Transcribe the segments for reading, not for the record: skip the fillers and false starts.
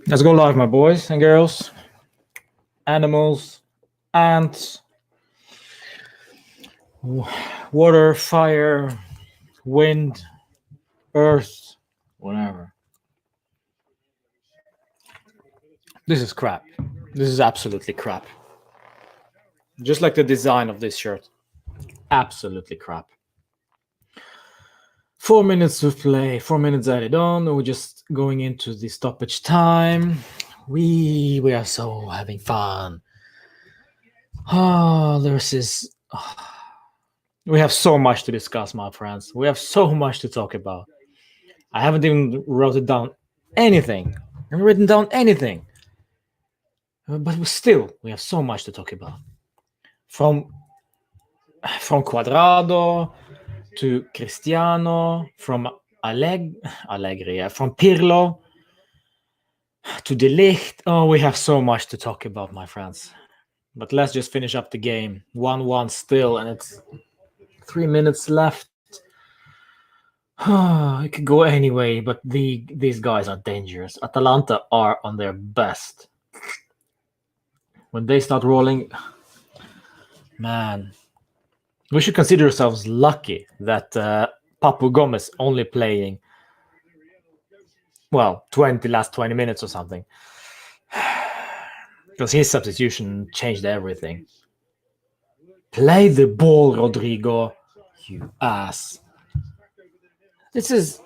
Let's go live, my boys and girls, animals, ants, water, fire, wind, earth, whatever. This is crap. This is absolutely crap. Just like the design of this shirt. Absolutely crap. 4 minutes to play, 4 minutes added on. We're just going into the stoppage time. We are so having fun. We have so much to discuss, my friends. We have so much to talk about. I haven't even written down anything. But we have so much to talk about. From Quadrado to Cristiano, from Allegri, from Pirlo to De Ligt. Oh, we have so much to talk about, my friends. But let's just finish up the game. 1-1 still, and it's 3 minutes left. It could go anyway, but these guys are dangerous. Atalanta are on their best. When they start rolling, man, we should consider ourselves lucky that Papu Gomez only playing, well, last 20 minutes or something. Because his substitution changed everything. Play the ball, Rodrigo, you ass. This is...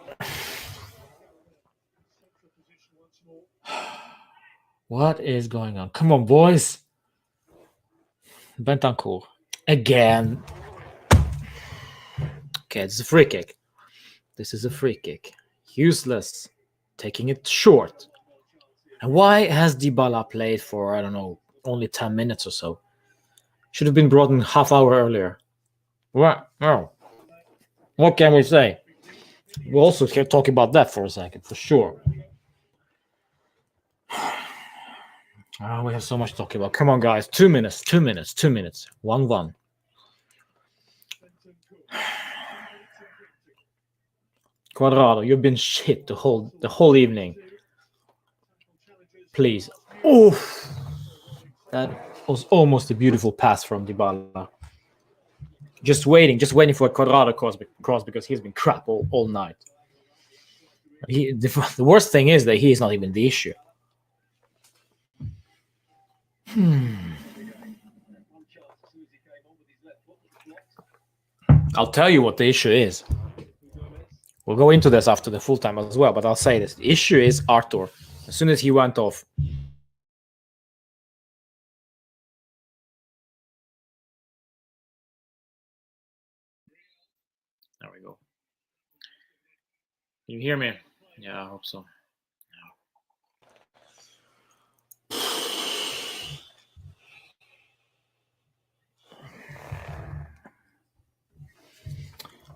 What is going on? Come on, boys. Bentancur. Again. Okay, it's a free kick. This is a free kick. Useless. Taking it short. And why has Dybala played for, I don't know, only 10 minutes or so? Should have been brought in half hour earlier. What? Oh. What can we say? We'll also talk about that for a second, for sure. Oh, we have so much to talk about. Come on, guys. 2 minutes. 1-1. Quadrado, you've been shit the whole evening. Please. Oof. That was almost a beautiful pass from Dybala. Just waiting for a Quadrado cross because he's been crap all night. The worst thing is that he is not even the issue. I'll tell you what the issue is. We'll go into this after the full time as well, but I'll say this. The issue is Arthur. As soon as he went off, there we go. Can you hear me? Yeah, I hope so.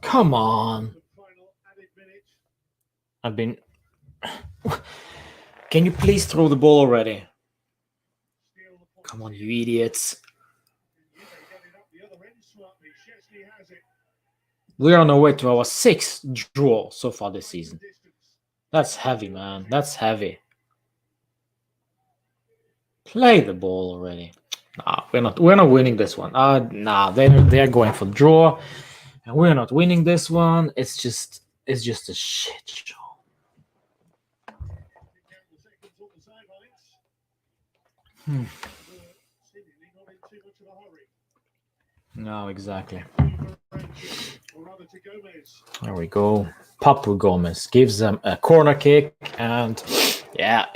Come on. Can you please throw the ball already? Come on, you idiots. We're on our way to our 6th draw so far this season. That's heavy, man. That's heavy. Play the ball already. Nah, we're not winning this one. They're going for draw, and we're not winning this one. It's just a shit show. No, exactly. There we go. Papu Gomez gives them a corner kick, and yeah.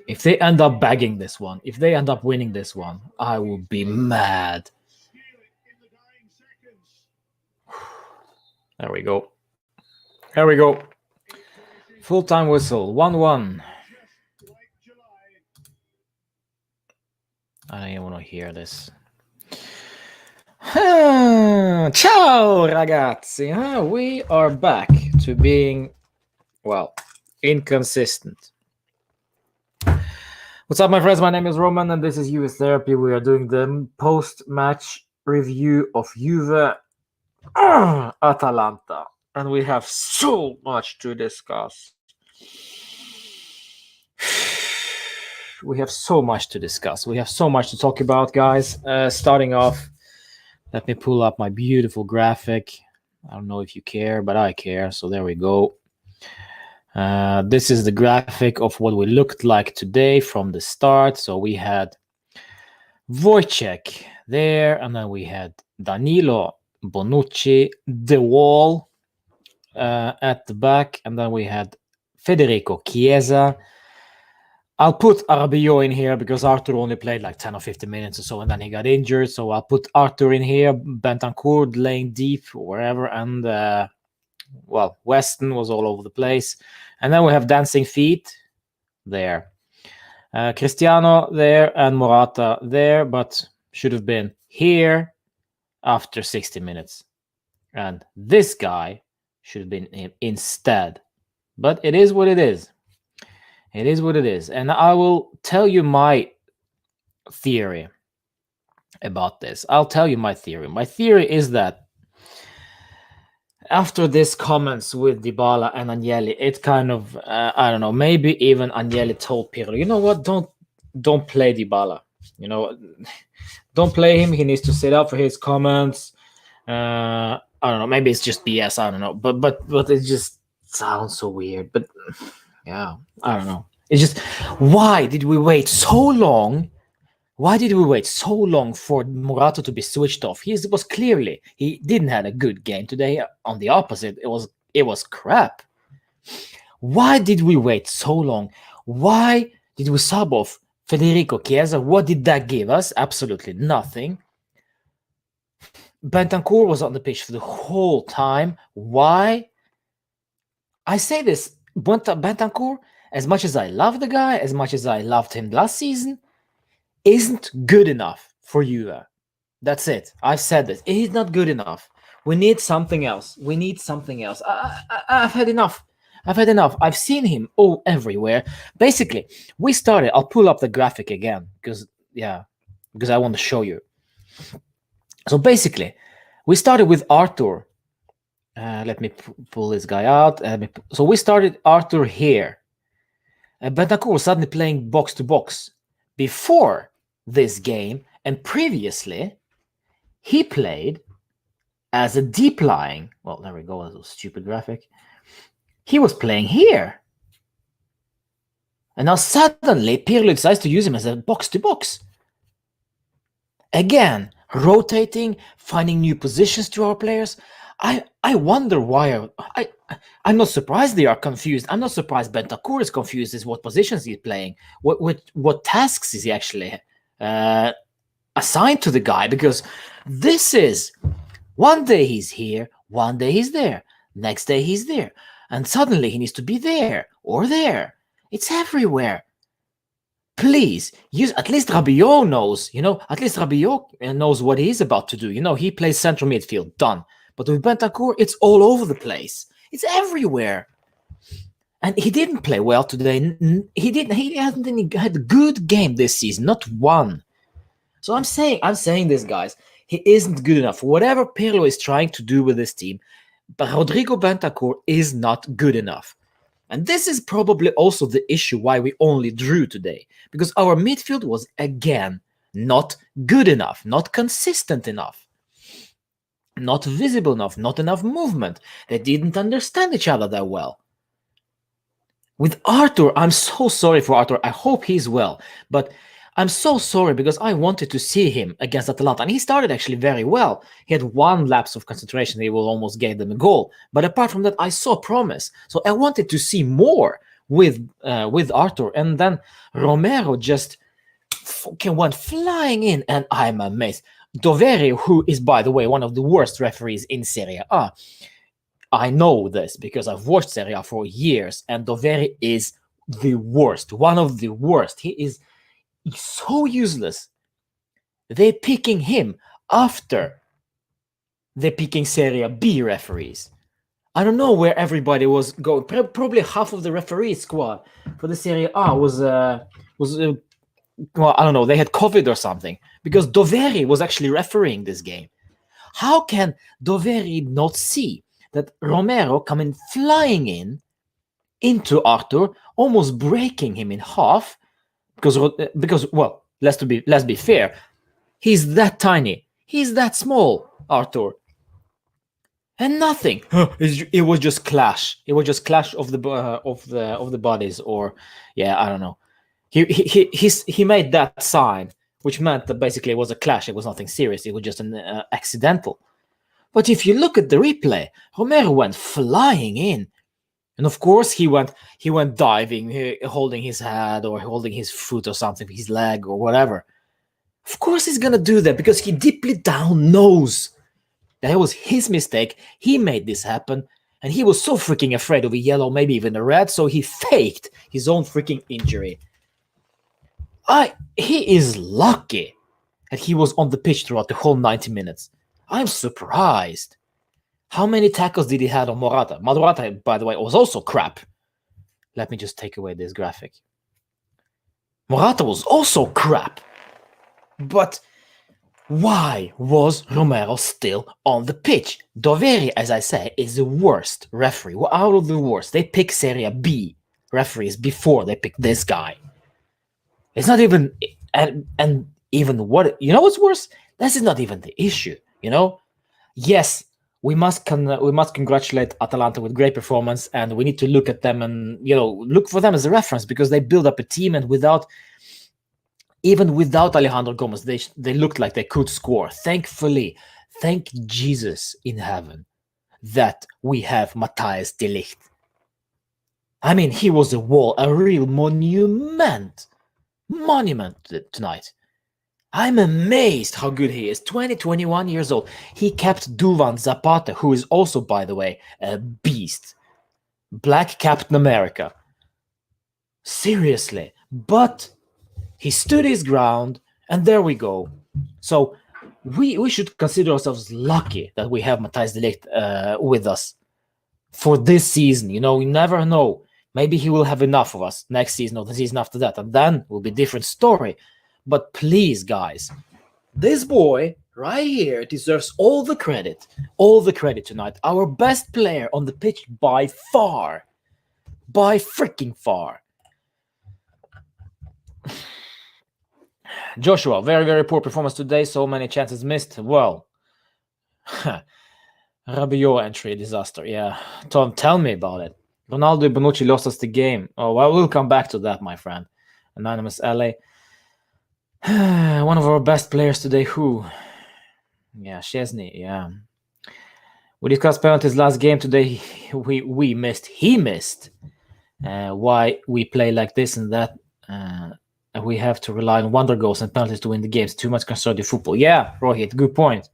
If they end up bagging this one, if they end up winning this one, I will be mad. There we go. Full-time whistle, 1-1. I don't even want to hear this. Ciao, ragazzi. We are back to being, well, inconsistent. What's up, my friends? My name is Roman, and this is US Therapy. We are doing the post-match review of Juve Atalanta. and we have so much to discuss. We have so much to discuss. We have so much to talk about, guys. Starting off, let me pull up my beautiful graphic. I don't know if you care, but I care. So there we go. This is the graphic of what we looked like today from the start. So we had Wojciech there, and then we had Danilo, Bonucci, De Wall at the back, and then we had Federico Chiesa. I'll put Rabiot in here because Arthur only played like 10 or 15 minutes or so, and then he got injured. So I'll put Arthur in here, Bentancur laying deep, wherever, and Weston was all over the place. And then we have Dancing Feet there. Cristiano there and Morata there, but should have been here after 60 minutes. And this guy should have been him instead. But it is what it is. It is what it is. And I will tell you my theory about this. I'll tell you my theory. My theory is that after this comments with Dybala and Agnelli, it kind of, I don't know, maybe even Agnelli told Pirlo, you know what, don't play Dybala. You know, don't play him. He needs to sit up for his comments. I don't know, maybe it's just BS, I don't know. But it just sounds so weird. But yeah, I don't know. It's just, why did we wait so long? Why did we wait so long for Morata to be switched off? He didn't have a good game today. On the opposite, it was crap. Why did we wait so long? Why did we sub off Federico Chiesa? What did that give us? Absolutely nothing. Bentancur was on the pitch for the whole time. Why? I say this, Bentancur, as much as I love the guy, as much as I loved him last season, isn't good enough for Juve. That's it. I've said this. He's not good enough. We need something else. We need something else. I've had enough. I've had enough. I've seen him everywhere. Basically, we started. I'll pull up the graphic again because I want to show you. So basically, we started with Arthur. Let me pull this guy out. So we started Arthur here. Bentancur was suddenly playing box to box. Before this game and previously, he played as a deep lying. Well, there we go. That's a stupid graphic. He was playing here. And now suddenly, Pirlo decides to use him as a box to box. Again, rotating, finding new positions to our players. I wonder why. I'm not surprised they are confused. I'm not surprised Bentancur is confused as what positions he's playing. What tasks is he actually assigned to the guy? Because this is one day he's here, one day he's there, next day he's there, and suddenly he needs to be there or there. It's everywhere. Please use, at least Rabiot knows. At least Rabiot knows what he's about to do. He plays central midfield. Done. But with Bentancur, it's all over the place. It's everywhere. And he didn't play well today. He hasn't had a good game this season, not one. So I'm saying this, guys. He isn't good enough. Whatever Pirlo is trying to do with this team, but Rodrigo Bentancur is not good enough. And this is probably also the issue why we only drew today. Because our midfield was, again, not good enough, not consistent enough. Not visible enough, not enough movement. They didn't understand each other that well. With Arthur, I'm so sorry for Arthur. I hope he's well. But I'm so sorry because I wanted to see him against Atalanta. And he started actually very well. He had one lapse of concentration. He will almost gave them a goal. But apart from that, I saw promise. So I wanted to see more with Arthur. And then Romero just went flying in. And I'm amazed. Doveri, who is, by the way, one of the worst referees in Serie A. I know this because I've watched Serie A for years, and Doveri is the worst, one of the worst. He's so useless. They're picking him after they're picking Serie B referees. I don't know where everybody was going. Probably half of the referee squad for the Serie A was well, I don't know, they had COVID or something, because Doveri was actually refereeing this game. How can Doveri not see that Romero coming flying into Arthur, almost breaking him in half, because well, let's be fair, he's that tiny, he's that small, Arthur, and nothing. It was just clash. It was just clash of the bodies, or yeah, I don't know. He made that sign, which meant that basically it was a clash. It was nothing serious. It was just an accidental. But if you look at the replay, Romero went flying in, and of course he went diving, holding his head or holding his foot or something, his leg or whatever. Of course he's gonna do that because he deeply down knows that it was his mistake. He made this happen, and he was so freaking afraid of a yellow, maybe even a red, so he faked his own freaking injury. He is lucky that he was on the pitch throughout the whole 90 minutes. I'm surprised. How many tackles did he have on Morata? Morata, by the way, was also crap. Let me just take away this graphic. Morata was also crap. But why was Romero still on the pitch? Doveri, as I say, is the worst referee. Well, out of the worst. They pick Serie B referees before they pick this guy. It's not even, and even what, you know what's worse? This is not even the issue, you know? Yes, we must congratulate Atalanta with great performance, and we need to look at them and, look for them as a reference, because they build up a team, and even without Alejandro Gomez, they looked like they could score. Thankfully, thank Jesus in heaven that we have Matthijs de Ligt. I mean, he was a real monument tonight. I'm amazed how good he is. 21 years old. He kept Duvan Zapata, who is also, by the way, a beast. Black Captain America. Seriously. But he stood his ground, and there we go. So we should consider ourselves lucky that we have Matthijs de Ligt with us for this season. We never know. Maybe he will have enough of us next season or the season after that, and then it will be a different story. But please, guys, this boy right here deserves all the credit tonight. Our best player on the pitch by far. By freaking far. Joshua, very, very poor performance today. So many chances missed. Well, Rabiot entry, disaster. Yeah, Tom, tell me about it. Ronaldo and Bonucci lost us the game. Oh, well, we'll come back to that, my friend. Anonymous LA. One of our best players today, who? Yeah, Szczesny, yeah. We discussed penalties last game today. We missed. He missed. Why we play like this and that. We have to rely on wonder goals and penalties to win the games. Too much conservative football. Yeah, Rohit, good point.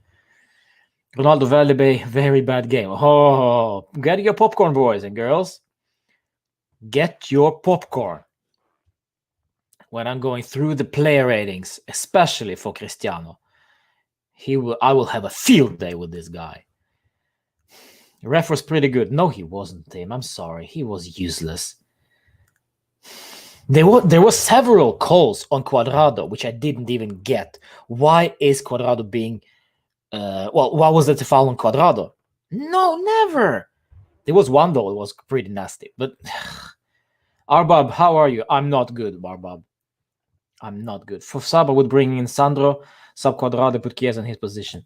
Ronaldo Valebe, very bad game. Oh, get your popcorn, boys and girls. Get your popcorn. When I'm going through the player ratings, especially for Cristiano, I will have a field day with this guy. The ref was pretty good. No, he wasn't, Tim. I'm sorry. He was useless. There were several calls on Cuadrado, which I didn't even get. Why is Cuadrado being... why was that a foul on Cuadrado? No, never. There was one, though. It was pretty nasty. But... Arbab, how are you? I'm not good, Arbab. I'm not good. For sub, I would bring in Sandro, sub Cuadrado, put Chiesa in his position.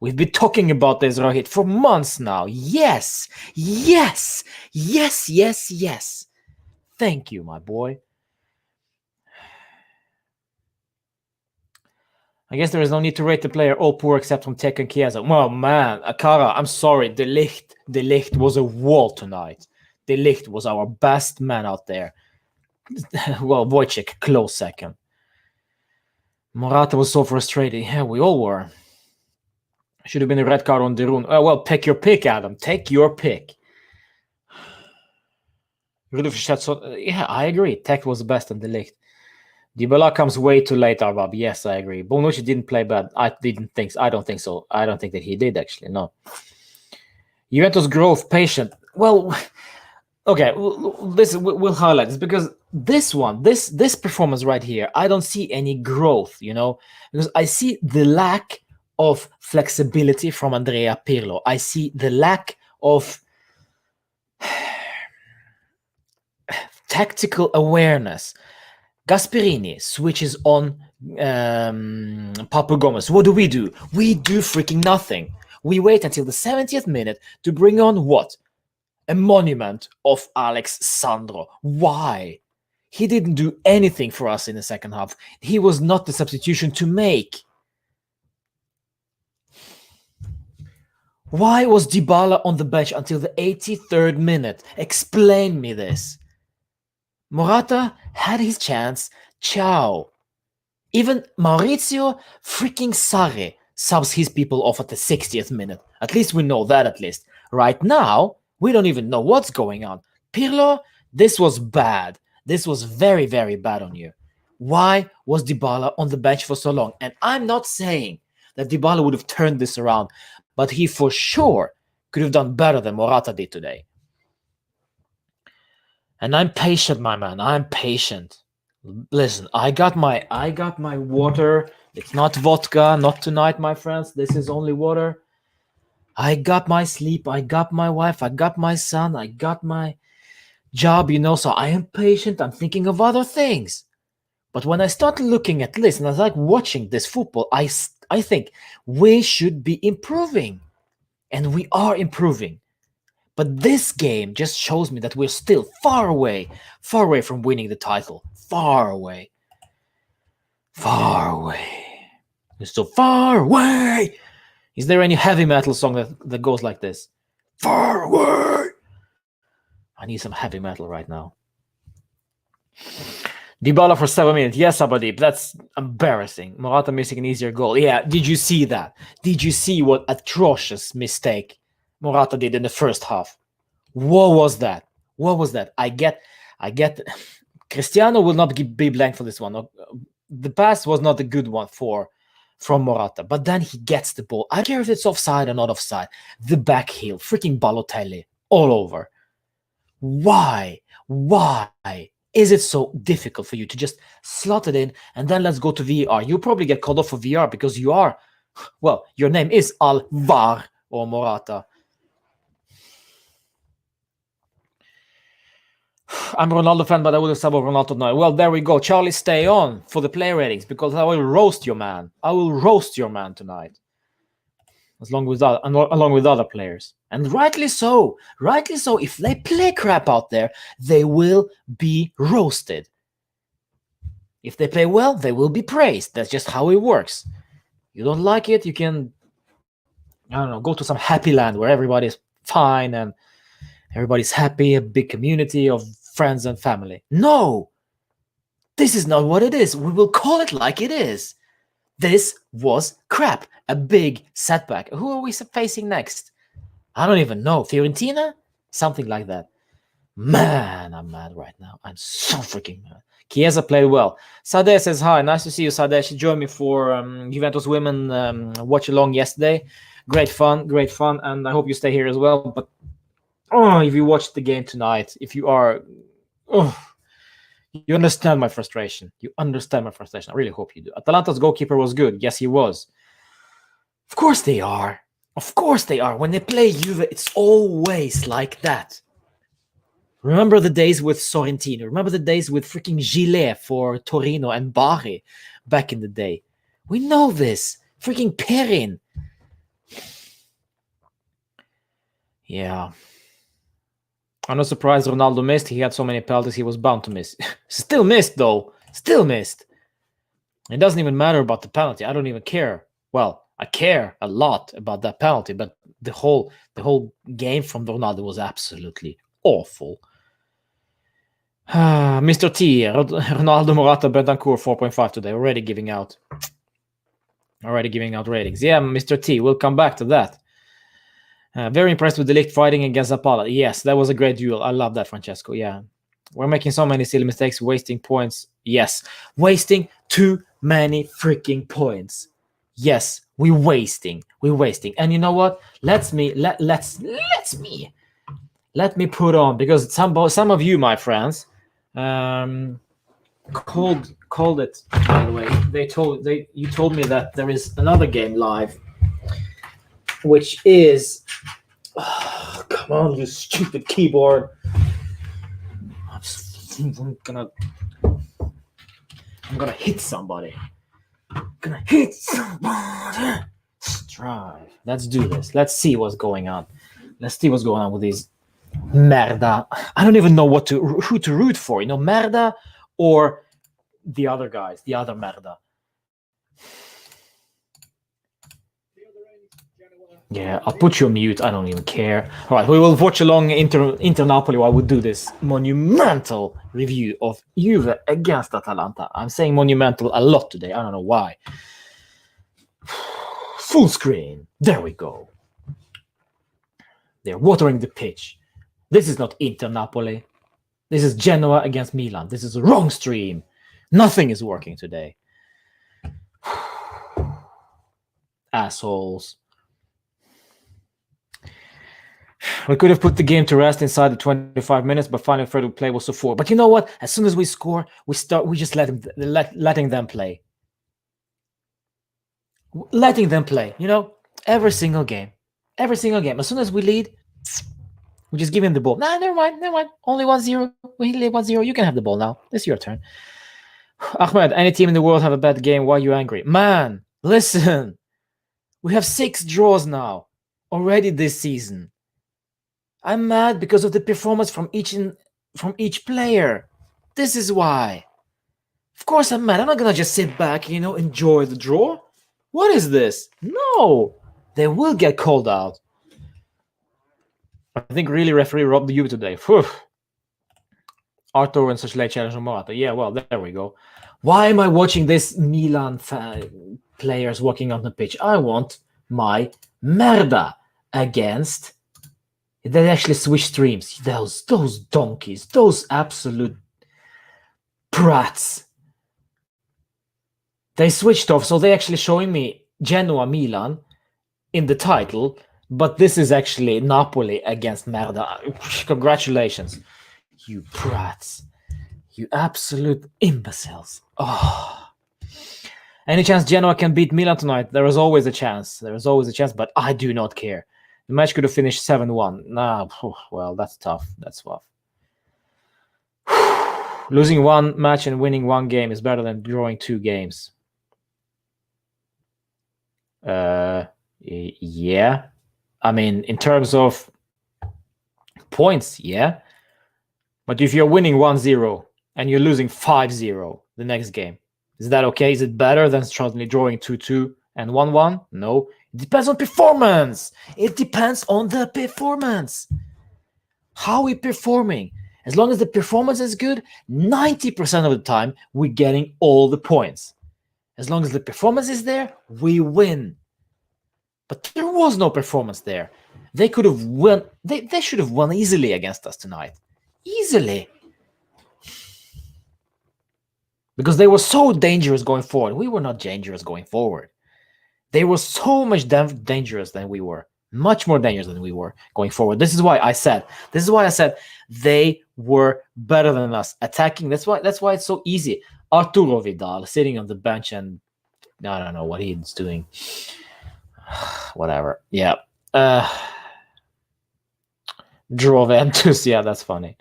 We've been talking about this, Rohit, for months now. Yes. Thank you, my boy. I guess there is no need to rate the player all poor except from Tech and Chiesa. Well, man, Akara, I'm sorry. De Ligt was a wall tonight. De Ligt was our best man out there. Well, Wojciech, close second. Morata was so frustrated. Yeah, we all were. Should have been a red card on Derun. Well, pick your pick, Adam. Take your pick. Yeah, I agree. Tech was the best on the Ligt. Dybala comes way too late, Arbab. Yes, I agree. Bonucci didn't play bad. I don't think so. I don't think that he did, actually. No. Juventus growth, patient. Well, okay. We'll highlight this because this performance right here, I don't see any growth, because I see the lack of flexibility from Andrea Pirlo. I see the lack of tactical awareness. Gasperini switches on Papu Gomez. What do? We do freaking nothing. We wait until the 70th minute to bring on what? A monument of Alex Sandro. Why? He didn't do anything for us in the second half. He was not the substitution to make. Why was Dybala on the bench until the 83rd minute? Explain me this. Morata had his chance. Ciao. Even Maurizio freaking Sarri subs his people off at the 60th minute. At least we know that at least. Right now, we don't even know what's going on. Pirlo, this was bad. This was very, very bad on you. Why was Dybala on the bench for so long? And I'm not saying that Dybala would have turned this around, but he for sure could have done better than Morata did today. And I'm patient, my man. I'm patient. Listen, I got my water. It's not vodka, not tonight, my friends. This is only water. I got my sleep. I got my wife. I got my son. I got my job, so I am patient. I'm thinking of other things. But when I start looking at this and I like watching this football, I think we should be improving. And we are improving. But this game just shows me that we're still far away from winning the title. Far away. It's so far away. Is there any heavy metal song that goes like this? Far away. I need some heavy metal right now. Dybala for 7 minutes. Yes, Abadib, that's embarrassing. Morata missing an easier goal. Yeah, did you see that? Did you see what atrocious mistake Morata did in the first half? What was that? I get Cristiano will not be blanked for this one. The pass was not a good one from Morata, but then he gets the ball. I don't care if it's offside or not offside. The back heel, freaking Balotelli, all over. Why is it so difficult for you to just slot it in and then let's go to VAR? You'll probably get called off for VAR because your name is Alvar or Morata. I'm a Ronaldo fan, but I wouldn't sub of Ronaldo tonight. Well, there we go. Charlie, stay on for the player ratings because I will roast your man. I will roast your man tonight. Along with other players. And rightly so. If they play crap out there, they will be roasted. If they play well, they will be praised. That's just how it works. You don't like it, you can, go to some happy land where everybody's fine and everybody's happy, a big community of friends and family. No! This is not what it is. We will call it like it is. This was crap. A big setback. Who are we facing next? I don't even know. Fiorentina? Something like that. Man, I'm mad right now. I'm so freaking mad. Chiesa played well. Sadeh says hi. Nice to see you, Sadeh. She joined me for Juventus Women watch along yesterday. Great fun. And I hope you stay here as well. But if you watched the game tonight, if you are... you understand my frustration. I really hope you do. Atalanta's goalkeeper was good. Yes, he was. Of course they are. When they play Juve, it's always like that. Remember the days with Sorrentino. Remember the days with freaking Gilet for Torino and Bari back in the day. We know this. Freaking Perin. Yeah. I'm not surprised Ronaldo missed. He had so many penalties, he was bound to miss. Still missed, though. It doesn't even matter about the penalty. I don't even care. Well, I care a lot about that penalty, but the whole game from Ronaldo was absolutely awful. Mr. T, Ronaldo, Morata, Bentancur, 4.5 today. Already giving out ratings. Yeah, Mr. T, we'll come back to that. Very impressed with De Ligt fighting against Dybala. Yes, that was a great duel. I love that, Francesco. Yeah. We're making so many silly mistakes, wasting points. Yes. Wasting too many freaking points. Yes, we're wasting. And you know what? Let me put on, because some of you, my friends, called it, by the way. You told me that there is another game live which is... Oh, come on, you stupid keyboard. I'm gonna hit somebody. Strive. Let's do this. Let's see what's going on. Let's see what's going on with these merda. I don't even know who to root for. Merda or the other guys, the other merda. Yeah, I'll put you on mute. I don't even care. All right, we will watch along Inter Napoli while we do this monumental review of Juve against Atalanta. I'm saying monumental a lot today. I don't know why. Full screen. There we go. They're watering the pitch. This is not Inter Napoli. This is Genoa against Milan. This is the wrong stream. Nothing is working today. Assholes. We could have put the game to rest inside the 25 minutes, but final third of play was so forward. But you know what? As soon as we score, we just letting them play. Letting them play, every single game. Every single game. As soon as we lead, we just give him the ball. Nah, never mind. Only 1-0. We lead 1-0. You can have the ball now. It's your turn. Ahmed, any team in the world have a bad game. Why are you angry? Man, listen. We have 6 draws now already this season. I'm mad because of the performance from each player. This is why. Of course I'm mad. I'm not going to just sit back, enjoy the draw. What is this? No. They will get called out. I think really referee robbed the Juve today. Whew. Arthur and such late challenge on Morata. Yeah, well, there we go. Why am I watching this Milan players walking on the pitch? I want my merda against... They actually switch streams. Those donkeys. Those absolute brats. They switched off, so they're actually showing me Genoa Milan in the title, but this is actually Napoli against Merda. Congratulations, you brats. You absolute imbeciles. Oh. Any chance Genoa can beat Milan tonight? There is always a chance. But I do not care. The match could have finished 7-1. Nah, well, that's tough. That's tough. Losing one match and winning one game is better than drawing 2 games. Yeah. I mean, in terms of points, yeah. But if you're winning 1-0 and you're losing 5-0 the next game, is that okay? Is it better than suddenly drawing 2-2 and 1-1? No. It depends on performance. It depends on the performance. How are we performing? As long as the performance is good, 90% of the time, we're getting all the points. As long as the performance is there, we win. But there was no performance there. They could have won. They should have won easily against us tonight. Easily. Because they were so dangerous going forward. We were not dangerous going forward. They were so much dangerous than we were. Much more dangerous than we were going forward. This is why I said they were better than us attacking. That's why it's so easy. Arturo Vidal sitting on the bench and I don't know what he's doing. Whatever. Yeah. Juventus. Yeah, that's funny.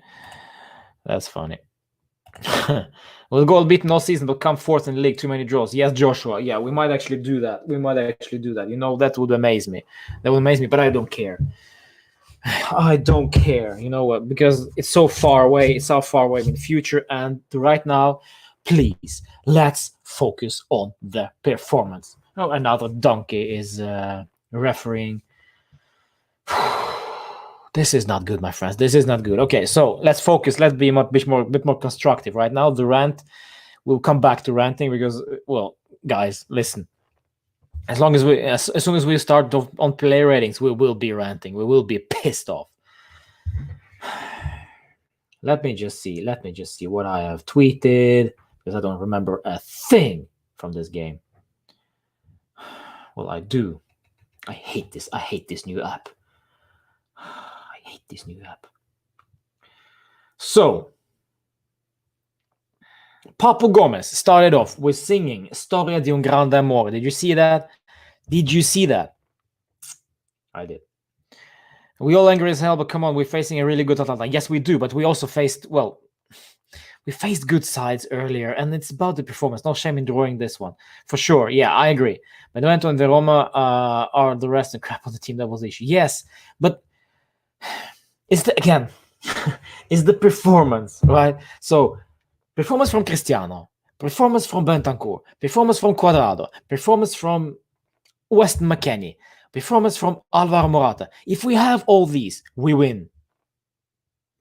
We'll go unbeaten all season, but come fourth in the league. Too many draws. Yes, Joshua. Yeah, we might actually do that. That would amaze me. But I don't care. I don't care. You know what? Because it's so far away. It's so far away in the future. And right now, please, let's focus on the performance. Oh, another donkey is refereeing. This is not good, my friends. This is not good. Okay, so let's focus. Let's be a bit more constructive right now. The rant, we'll come back to ranting because, well, guys, listen. As soon as we start on player ratings, we will be ranting. We will be pissed off. Let me just see what I have tweeted because I don't remember a thing from this game. Well, I do. I hate this new app. So, Papu Gomez started off with singing Storia di un grande amore. Did you see that? I did. We all angry as hell, but come on, we're facing a really good Atalanta. Yes, we do, but we also faced, well, we faced good sides earlier, and it's about the performance. No shame in drawing this one. For sure, yeah, I agree. Benevento and Verona are the rest and crap on the team. That was the issue. Yes, but it's again, it's the performance, right? So, performance from Cristiano, performance from Bentancur, performance from Quadrado, performance from Weston McKennie, performance from Alvaro Morata. If we have all these, we win.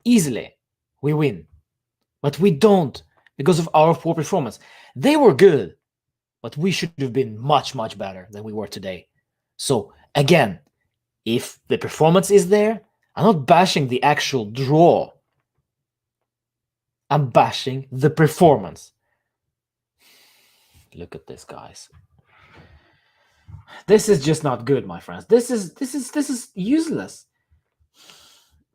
Easily, we win. But we don't because of our poor performance. They were good, but we should have been much, much better than we were today. So, again, if the performance is there, I'm not bashing the actual draw. I'm bashing the performance. Look at this, guys. This is just not good, my friends. This is useless.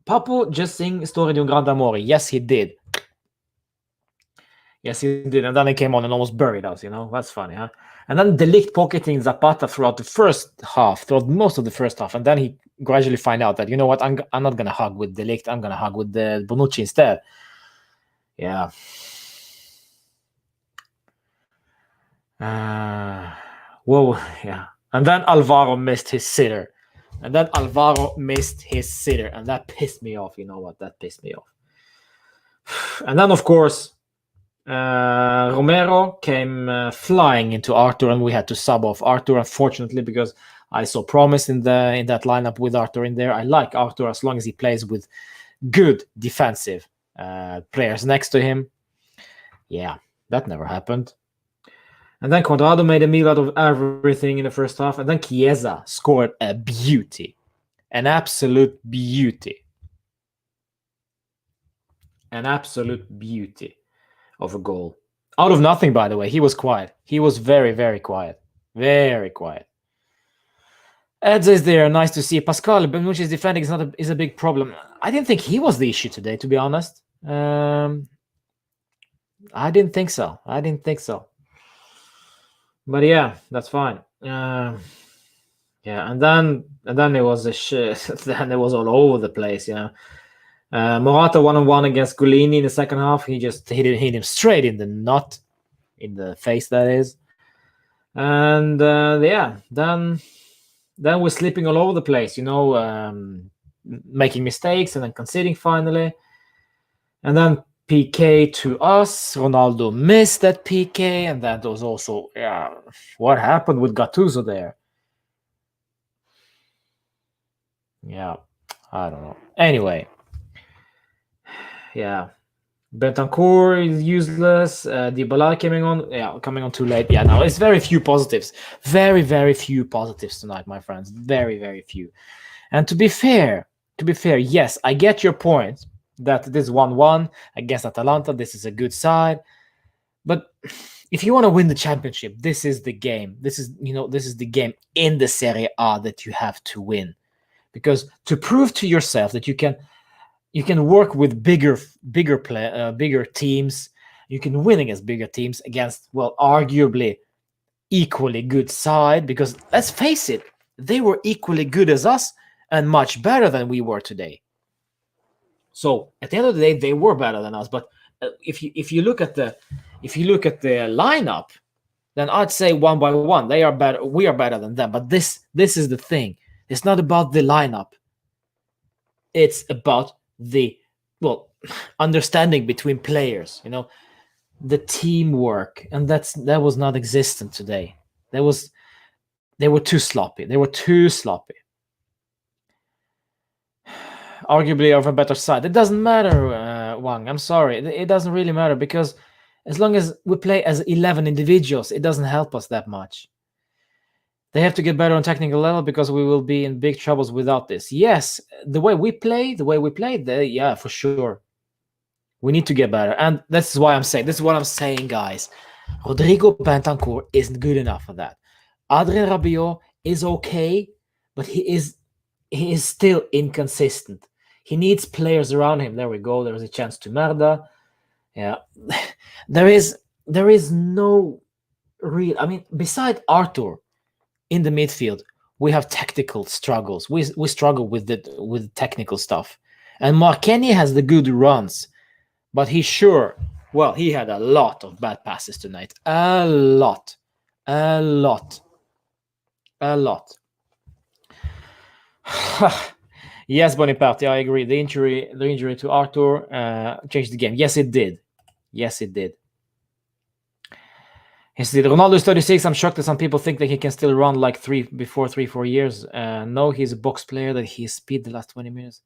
Papo just sing Storia di un grande amore. Yes, he did. Yes, he did. And then he came on and almost buried us, you know? That's funny, huh? And then De Ligt pocketing Zapata throughout the first half, throughout most of the first half. And then he gradually find out that, you know what, I'm not going to hug with De Ligt. I'm going to hug with Bonucci instead. Yeah. Whoa, yeah. And then Alvaro missed his sitter. And that pissed me off. You know what? That pissed me off. And then, of course, Romero came flying into Arthur, and we had to sub off Arthur, unfortunately, because I saw promise in that lineup with Arthur in there. I like Arthur as long as he plays with good defensive players next to him. Yeah, that never happened. And then Quadrado made a meal out of everything in the first half. And then Chiesa scored a beauty. An absolute beauty. An absolute beauty of a goal. Out of nothing, by the way. He was quiet. He was very, very quiet. Very quiet. Edza is there. Nice to see. Pascal Benucci's defending is a big problem. I didn't think he was the issue today, to be honest. I didn't think so. But yeah, that's fine. Yeah, and then it was a shit. Then it was all over the place. Yeah, Morata 1-on-1 against Golini in the second half. He just hit him straight in the nut, in the face. That is, and yeah, then we're slipping all over the place. You know, making mistakes and then conceding finally, and then PK to us. Ronaldo missed that PK, and that was also what happened with Gattuso there. Yeah, I don't know. Anyway, yeah, Bentancur is useless. Dybala coming on too late. Yeah, no, it's very few positives. Very, very few positives tonight, my friends. Very, very few. And to be fair, yes, I get your point. That this 1-1 against Atalanta, this is a good side. But if you want to win the championship, this is the game. This is the game in the Serie A that you have to win. Because to prove to yourself that you can work with bigger teams, you can win against bigger teams, against, well, arguably equally good side, because let's face it, they were equally good as us and much better than we were today. So at the end of the day, they were better than us. But if you look at the lineup, then I'd say 1 by 1 they are better. We are better than them. But this is the thing. It's not about the lineup. It's about the understanding between players. You know, the teamwork, and that was not existent today. They were too sloppy. Arguably of a better side. It doesn't matter, Wang. I'm sorry. It doesn't really matter, because as long as we play as 11 individuals, it doesn't help us that much. They have to get better on technical level, because we will be in big troubles without this. Yes, the way we play, yeah, for sure. We need to get better. And this is what I'm saying, guys. Rodrigo Bentancur isn't good enough for that. Adrien Rabiot is okay, but he is still inconsistent. He needs players around him. There we go. There is a chance to Merda. Yeah. There is no real... I mean, beside Arthur in the midfield, we have technical struggles. We struggle with the technical stuff. And McKennie has the good runs, but he had a lot of bad passes tonight. A lot. Yes, Boniparty, I agree. The injury to Arthur changed the game. Yes, it did. Instead, Ronaldo is 36. I'm shocked that some people think that he can still run like 4 years. No, he's a box player, that he's speed the last 20 minutes.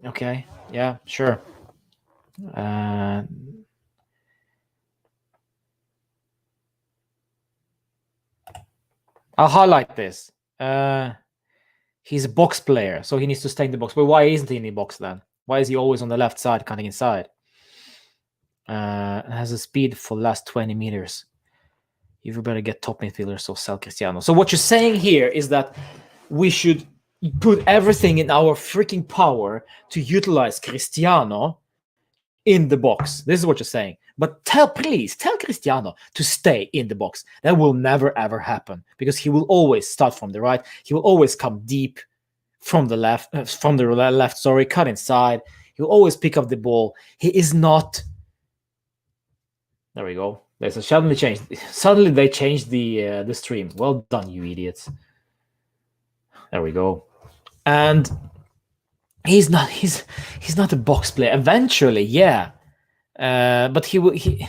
Okay, yeah, sure. I'll highlight this. He's a box player, so he needs to stay in the box. But why isn't he in the box then? Why is he always on the left side, cutting inside? Has a speed for the last 20 meters. You better get top midfielders or sell Cristiano. So what you're saying here is that we should put everything in our freaking power to utilize Cristiano in the box. This is what you're saying. But please tell Cristiano to stay in the box. That will never ever happen, because he will always start from the right. He will always come deep from the left, cut inside. He will always pick up the ball. He is not. There we go. There's a suddenly change. Suddenly they changed the stream. Well done, you idiots. There we go. And he's not a box player. Eventually, yeah. But he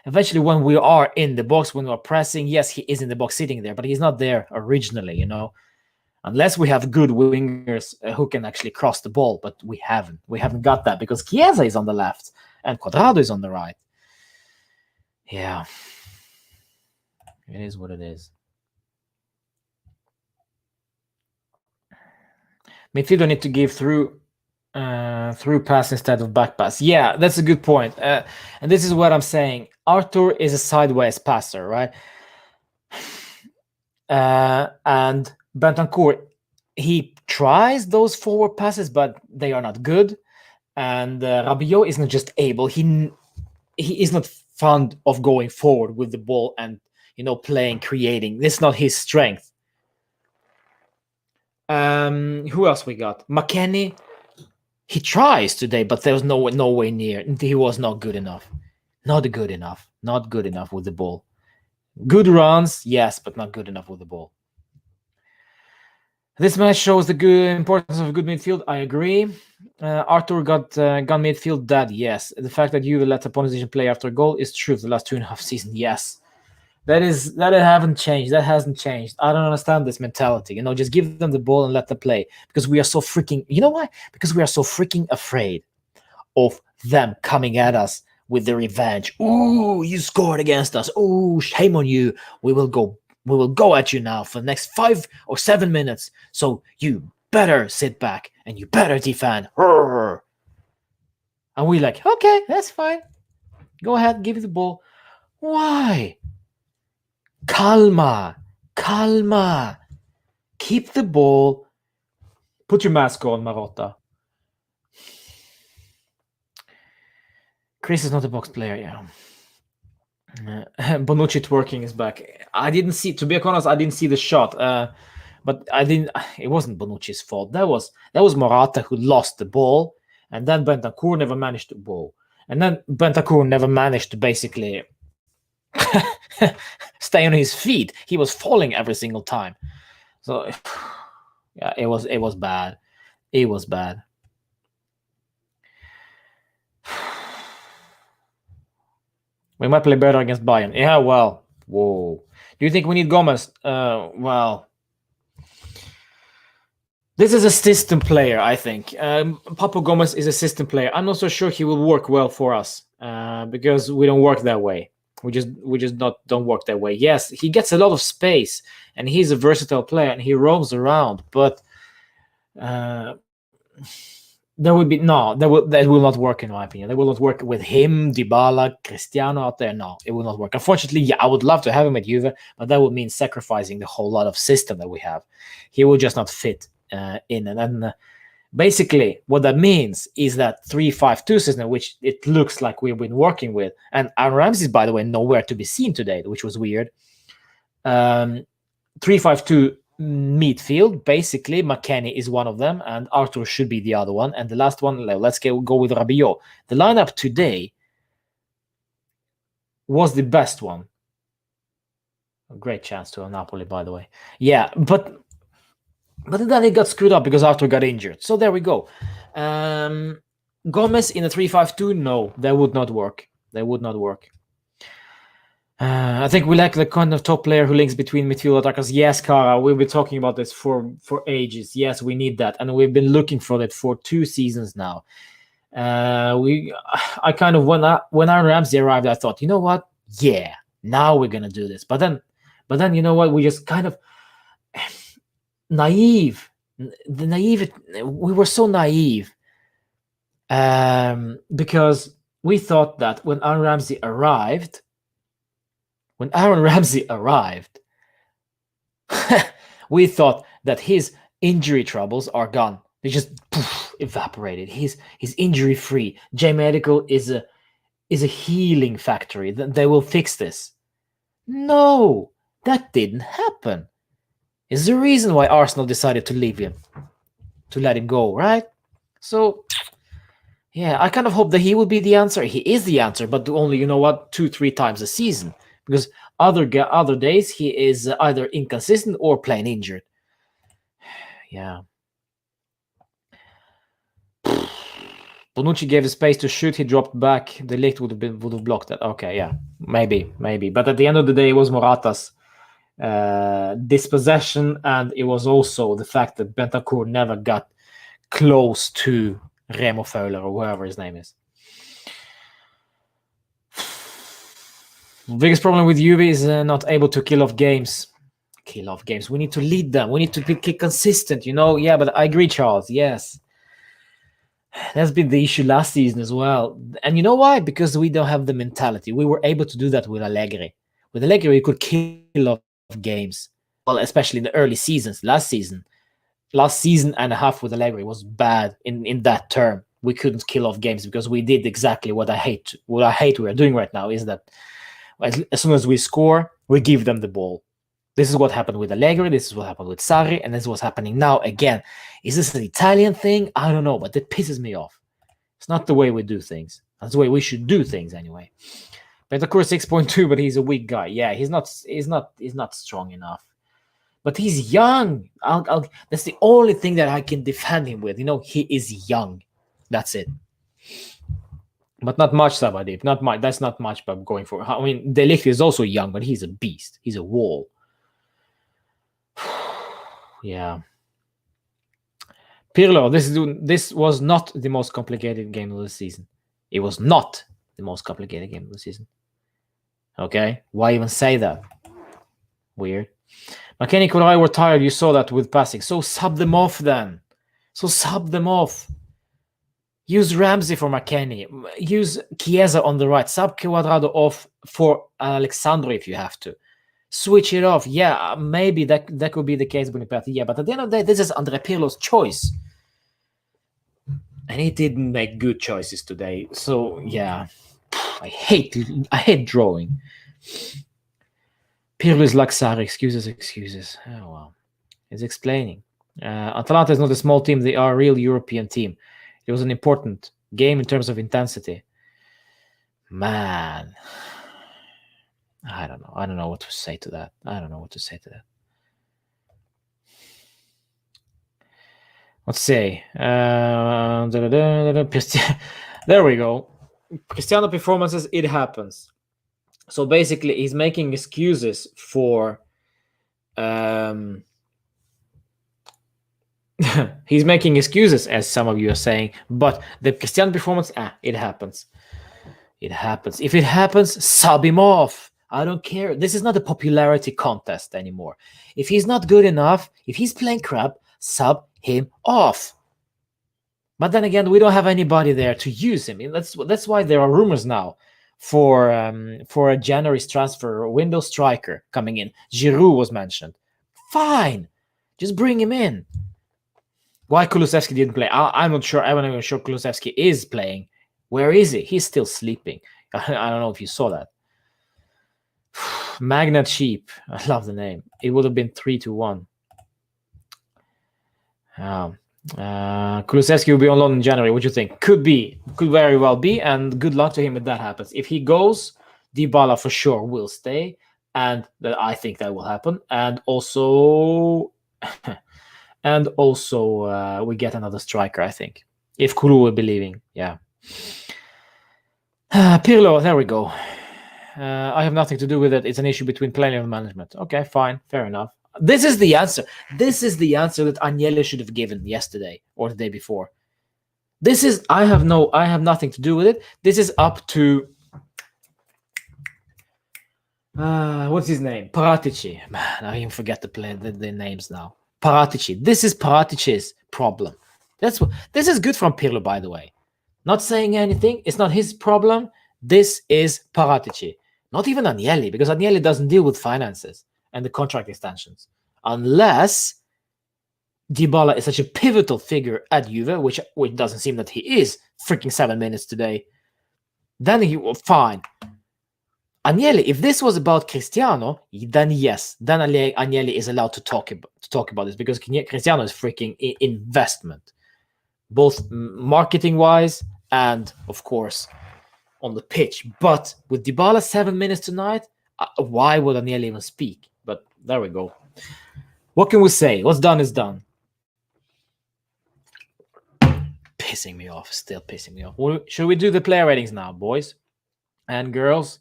eventually, when we are in the box, when we are pressing, yes, he is in the box sitting there, but he's not there originally, unless we have good wingers who can actually cross the ball. But we haven't got that, because Chiesa is on the left and Cuadrado is on the right. Yeah, it is what it is. Midfielder need to give through pass instead of back pass. Yeah, that's a good point. And this is what I'm saying. Arthur is a sideways passer, right? And Bentancur, he tries those forward passes, but they are not good. And Rabiot is not just able. He is not fond of going forward with the ball and playing, creating. This is not his strength. Who else we got? McKennie. He tries today, but there was no way near. He was not good enough. Not good enough with the ball. Good runs, yes, but not good enough with the ball. This match shows the good importance of a good midfield. I agree. Arthur got midfield dead. Yes. The fact that Juve let opposition play after a goal is true for the last 2.5 seasons. Yes. That haven't changed. That hasn't changed. I don't understand this mentality. Just give them the ball and let them play. Because we are so freaking. You know why? Because we are so freaking afraid of them coming at us with the revenge. Ooh, you scored against us. Ooh, shame on you. We will go at you now for the next 5 or 7 minutes. So you better sit back and you better defend. And we're like, okay, that's fine. Go ahead, give me the ball. Why? Calma. Keep the ball. Put your mask on, Marotta. Chris is not a box player, yeah. Bonucci twerking is back. To be honest, I didn't see the shot. But it wasn't Bonucci's fault. That was Morata who lost the ball, and then Bentancur never managed to ball. And then Bentancur never managed to basically stay on his feet. He was falling every single time. So yeah, it was bad. It was bad. We might play better against Bayern. Yeah, well, whoa. Do you think we need Gomez? Well, this is a system player, I think. Papo Gomez is a system player. I'm not so sure he will work well for us because we don't work that way. We just don't work that way. Yes, he gets a lot of space, and he's a versatile player, and he roams around. But that will not work, in my opinion. That will not work with him, Dybala, Cristiano out there. No, it will not work. Unfortunately, yeah, I would love to have him at Juve, but that would mean sacrificing the whole lot of system that we have. He will just not fit in. And then basically what that means is that 3-5-2 system, which it looks like we've been working with, and Aaron Ramsey is, by the way, nowhere to be seen today, which was weird. 3-5-2 midfield. Basically, McKennie is one of them, and Arthur should be the other one. And the last one, let's go with Rabiot. The lineup today was the best one. A great chance to Napoli, by the way. Yeah, but then it got screwed up because Arthur got injured. So there we go. Gomez in a 3-5-2, no, that would not work. That would not work. I think we lack the kind of top player who links between midfield attackers. Yes, Kara, we've been talking about this for ages. Yes, we need that, and we've been looking for that for 2 seasons now. I kind of when Aaron Ramsey arrived, I thought, you know what? Yeah, now we're gonna do this. But then you know what? We just kind of naive. We were so naive because we thought that when Aaron Ramsey arrived, we thought that his injury troubles are gone. They just evaporated. He's injury free. J Medical is a healing factory. They will fix this. No, that didn't happen. Is the reason why Arsenal decided to leave him, to let him go, right? So, yeah, I kind of hope that he will be the answer. He is the answer, but only, you know what, 2-3 times a season. Because other days he is either inconsistent or plain injured. Yeah. Bonucci gave the space to shoot. He dropped back. The Ligt would have blocked that. Okay, yeah, maybe. But at the end of the day, it was Morata's dispossession, and it was also the fact that Bentancur never got close to Remo Freuler or whoever his name is. The biggest problem with Juve is not able to kill off games. We need to lead them. We need to be consistent, you know? Yeah, but I agree, Charles. Yes. That's been the issue last season as well. And you know why? Because we don't have the mentality. We were able to do that with Allegri. With Allegri, we could kill off games. Well, especially in the early seasons. Last season and a half with Allegri was bad in that term. We couldn't kill off games because we did exactly what I hate we are doing right now, is that as soon as we score, we give them the ball. This is what happened with Allegri, this is what happened with Sarri, and this is what's happening now again. Is this an Italian thing? I don't know, but it pisses me off. It's not the way we do things. That's the way we should do things anyway. Bentancur 6.2, but he's a weak guy. Yeah, he's not strong enough. But he's young. That's the only thing that I can defend him with. You know, he is young. That's it. But not much, Sabadip. Not much. That's not much, but going for. I mean, De Ligt is also young, but he's a beast. He's a wall. Yeah. Pirlo, this was not the most complicated game of the season. It was not the most complicated game of the season. Okay? Why even say that? Weird. McKennie and I were tired. You saw that with passing. So sub them off then. Use Ramsey for McKennie. Use Chiesa on the right. Sub Cuadrado off for Alexandro if you have to. Switch it off. Yeah, maybe that could be the case with Boniperti. Yeah, but at the end of the day, this is Andre Pirlo's choice. And he didn't make good choices today. So, yeah. I hate drawing. Pirlo is like Sarri. Excuses. Oh, well. He's explaining. Atalanta is not a small team. They are a real European team. It was an important game in terms of intensity. Man. I don't know. I don't know what to say to that. Let's say. There we go. Cristiano performances, it happens. So basically, he's making excuses for... he's making excuses, as some of you are saying, but the Cristiano performance, it happens. If it happens, sub him off. I don't care. This is not a popularity contest anymore. If he's not good enough, if he's playing crap, sub him off. But then again, we don't have anybody there to use him. That's why there are rumors now for a January's transfer window striker coming in. Giroud was mentioned. Fine, just bring him in. Why Kulusevski didn't play? I'm not sure. I'm not even sure Kulusevski is playing. Where is he? He's still sleeping. I don't know if you saw that. Magnet Sheep. I love the name. It would have been 3-1. Kulusevski will be on loan in January. What do you think? Could be. Could very well be. And good luck to him if that happens. If he goes, Dybala for sure will stay. And I think that will happen. And also... we get another striker, I think. If Kulu will be leaving. Yeah. Pirlo, there we go. I have nothing to do with it. It's an issue between player and management. Okay, fine. Fair enough. This is the answer. This is the answer that Agnelli should have given yesterday or the day before. This is, I have nothing to do with it. This is up to, what's his name? Paratici. Man, I even forget the names now. Paratici. This is Paratici's problem. This is good from Pirlo, by the way. Not saying anything. It's not his problem. This is Paratici. Not even Agnelli, because Agnelli doesn't deal with finances and the contract extensions. Unless Dybala is such a pivotal figure at Juve, which doesn't seem that he is, freaking 7 minutes today, then he will, fine. Agnelli, if this was about Cristiano, then yes, then Agnelli is allowed to talk about this, because Cristiano is freaking investment, both marketing-wise and, of course, on the pitch. But with Dybala 7 minutes tonight, why would Agnelli even speak? But there we go. What can we say? What's done is done. Pissing me off. Still pissing me off. Should we do the player ratings now, boys and girls?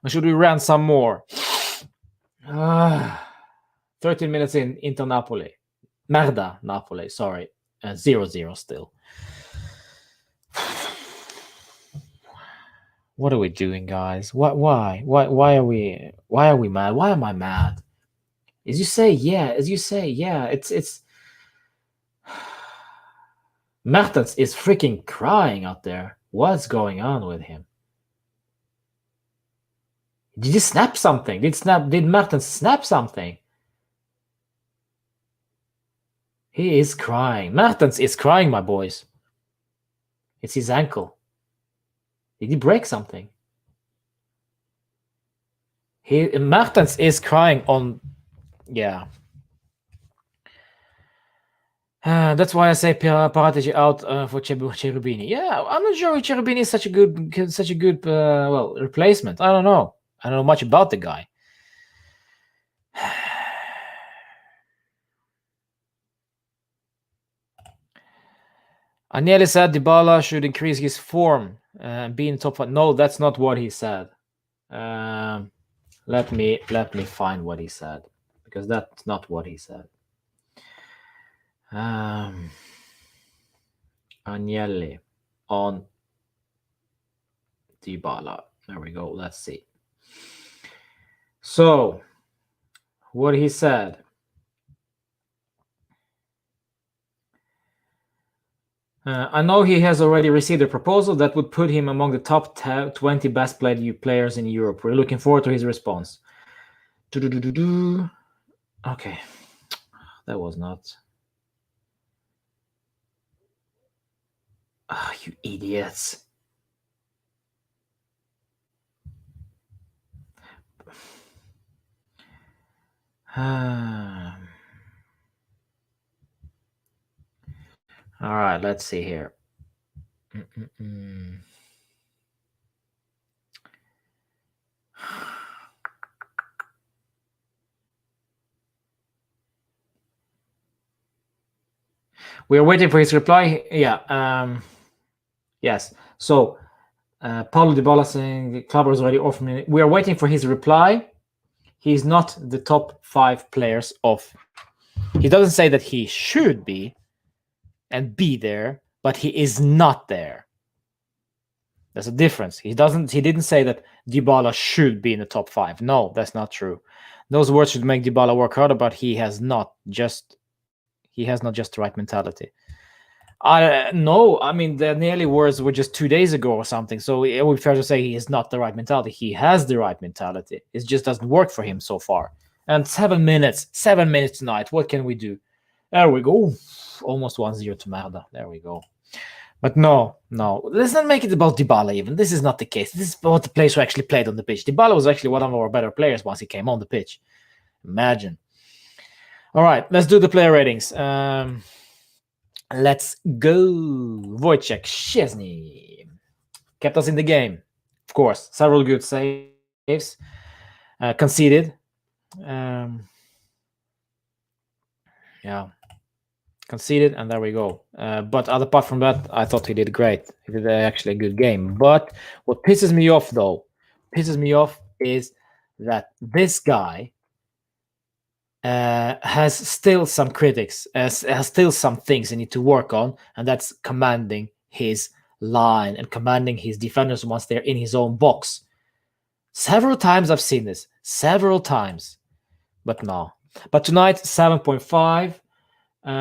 Or should we rant some more? 13 minutes in, Inter Napoli. Merda, Napoli, sorry. 0-0 still. What are we doing, guys? Why are we mad? Why am I mad? As you say, yeah. It's Mertens is freaking crying out there. What's going on with him? Did he snap something? Did Mertens snap something? He is crying. Mertens is crying, my boys. It's his ankle. Did he break something? Mertens is crying on... Yeah. That's why I say Paratici out for Cherubini. Yeah, I'm not sure if Cherubini is such a good replacement. I don't know. I don't know much about the guy. Agnelli said Dybala should increase his form and be in top 5. No, that's not what he said. Let me find what he said, because that's not what he said. Agnelli on Dybala. There we go. Let's see. So, what he said. I know he has already received a proposal that would put him among the top 20 best played players in Europe. We're looking forward to his response. Okay. That was not... Oh, you idiots. All right, let's see here. We are waiting for his reply. Yeah. Yes. So, Paulo Dybala saying the club was already offered me. We are waiting for his reply. He's not the top 5 players of. He doesn't say that he should be and be there, but he is not there. There's a difference. He didn't say that Dybala should be in the top 5. No, that's not true. Those words should make Dybala work harder, but he has not just the right mentality. No, I mean, the nearly words were just 2 days ago or something. So it would be fair to say he is not the right mentality. He has the right mentality. It just doesn't work for him so far. And 7 minutes tonight. What can we do? There we go. Almost 1-0 to Merda. There we go. But no. Let's not make it about Dybala even. This is not the case. This is about the players who actually played on the pitch. Dybala was actually one of our better players once he came on the pitch. Imagine. All right, let's do the player ratings. Let's go. Wojciech Szczesny kept us in the game. Of course, several good saves. Conceded. Yeah. Conceded, and there we go. But apart from that, I thought he did great. He did actually a good game. But what pisses me off, though, is that this guy has still some critics, has still some things he need to work on, and that's commanding his line and commanding his defenders once they're in his own box. Several times I've seen this, several times, but no. But tonight, 7.5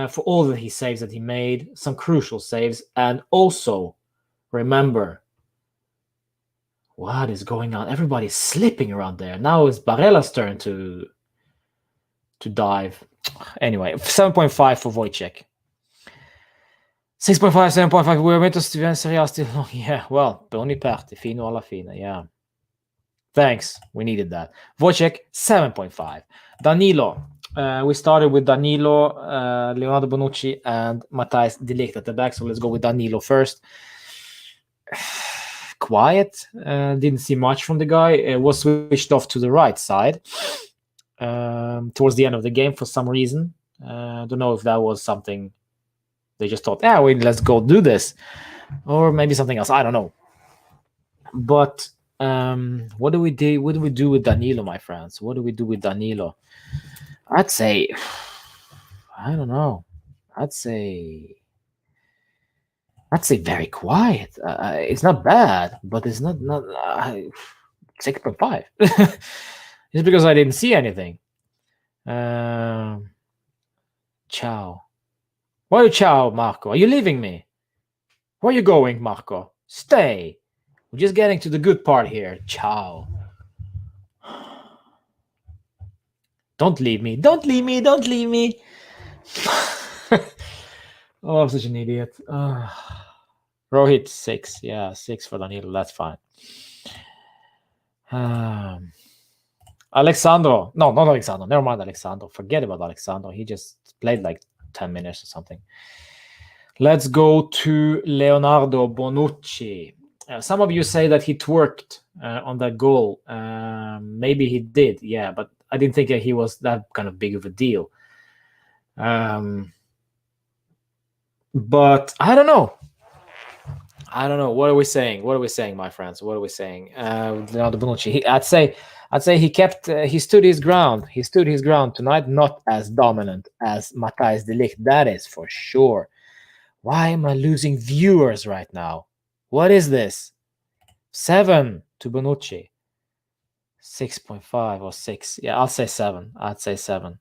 for all the saves that he made, some crucial saves, and also remember what is going on. Everybody's slipping around there. Now it's Barella's turn to dive. Anyway, 7.5 for Wojciech. 6.5, 7.5. Juventus Serie A still long. Yeah, well, ogni parte, fino alla fine. Yeah. Thanks. We needed that. Wojciech, 7.5. Danilo. We started with Danilo, Leonardo Bonucci, and Matthijs de Ligt at the back. So let's go with Danilo first. Quiet. Didn't see much from the guy. Was switched off to the right side towards the end of the game for some reason. I don't know if that was something they just thought, let's go do this. Or maybe something else. I don't know. But what do we do? What do we do with Danilo, my friends? What do we do with Danilo? I'd say, I don't know. I'd say very quiet. It's not bad, but it's not 6.5. Just because I didn't see anything. Ciao. Why are you ciao, Marco? Are you leaving me? Where are you going, Marco? Stay. We're just getting to the good part here. Ciao. Don't leave me. Don't leave me. Don't leave me. Oh, I'm such an idiot. Rohit, 6. Yeah, 6 for Danilo. That's fine. Alexandro. No, not Alexandro. Never mind Alexandro. Forget about Alexandro. He just played like 10 minutes or something. Let's go to Leonardo Bonucci. Some of you say that he twerked on that goal. Maybe he did, yeah, but I didn't think that he was that kind of big of a deal. But I don't know. What are we saying? My friends? What are we saying? Leonardo Bonucci. I'd say he stood his ground. He stood his ground tonight, not as dominant as Matthijs de Ligt. That is for sure. Why am I losing viewers right now? What is this? 7 to Bonucci. 6.5 or 6. Yeah, I'll say 7. I'd say 7.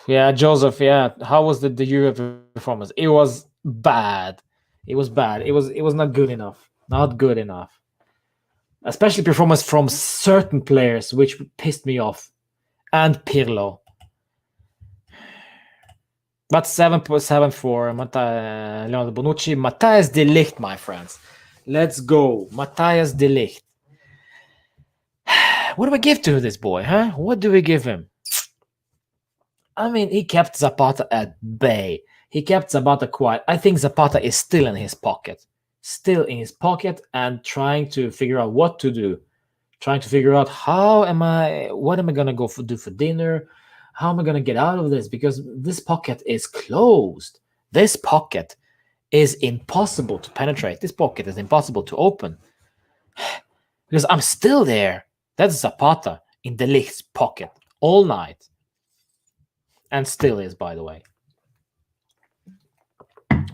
Yeah, Joseph. Yeah, how was the Juve performance? It was bad. It was not good enough. Not good enough. Especially performance from certain players, which pissed me off. And Pirlo. But 7.7 for Leonardo Bonucci. Matthijs de Ligt, my friends. Let's go. Matthijs de Ligt. What do we give to this boy, huh? What do we give him? I mean, he kept Zapata at bay. He kept Zapata quiet. I think Zapata is still in his pocket. Still in his pocket and trying to figure out what to do. Trying to figure out what am I going to do for dinner? How am I going to get out of this? Because this pocket is closed. This pocket is impossible to penetrate. This pocket is impossible to open. Because I'm still there. That's Zapata in de Ligt's pocket all night. And still is, by the way.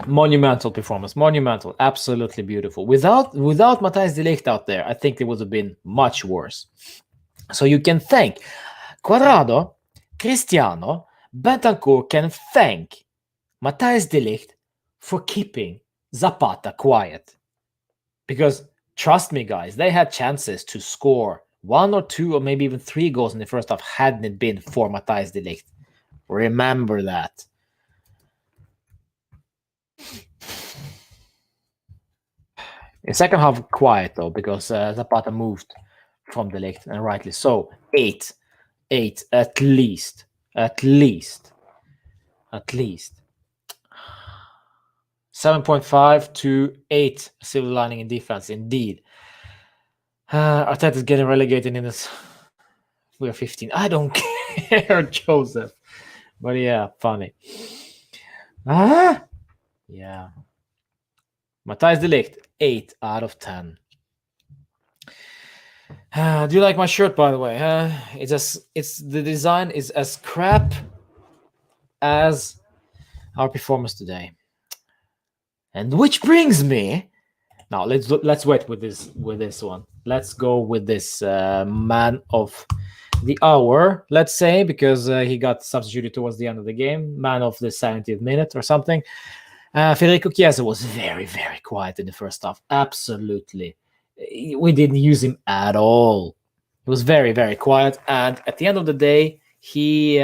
Monumental performance. Monumental. Absolutely beautiful. Without Matthijs de Ligt out there, I think it would have been much worse. So you can thank Quadrado, Cristiano, Bentancur can thank Matthijs de Ligt for keeping Zapata quiet. Because trust me, guys, they had chances to score 1 or 2 or maybe even 3 goals in the first half hadn't it been for Matthijs de Ligt. Remember that. In second half, quiet though, because Zapata moved from the leg, and rightly so. 8 at least. 7.5 to 8 silver lining in defense, indeed. Arteta's getting relegated in this. We are 15. I don't care, Joseph. But yeah, funny. Yeah. Matthijs de Ligt, 8 out of 10. Do you like my shirt, by the way? It's the design is as crap as our performance today. And which brings me now. Let's wait with this one. Let's go with this man of the hour. Let's say, because he got substituted towards the end of the game, man of the 70th minute or something. Federico Chiesa was very, very quiet in the first half. Absolutely, we didn't use him at all. He was very, very quiet, and at the end of the day, he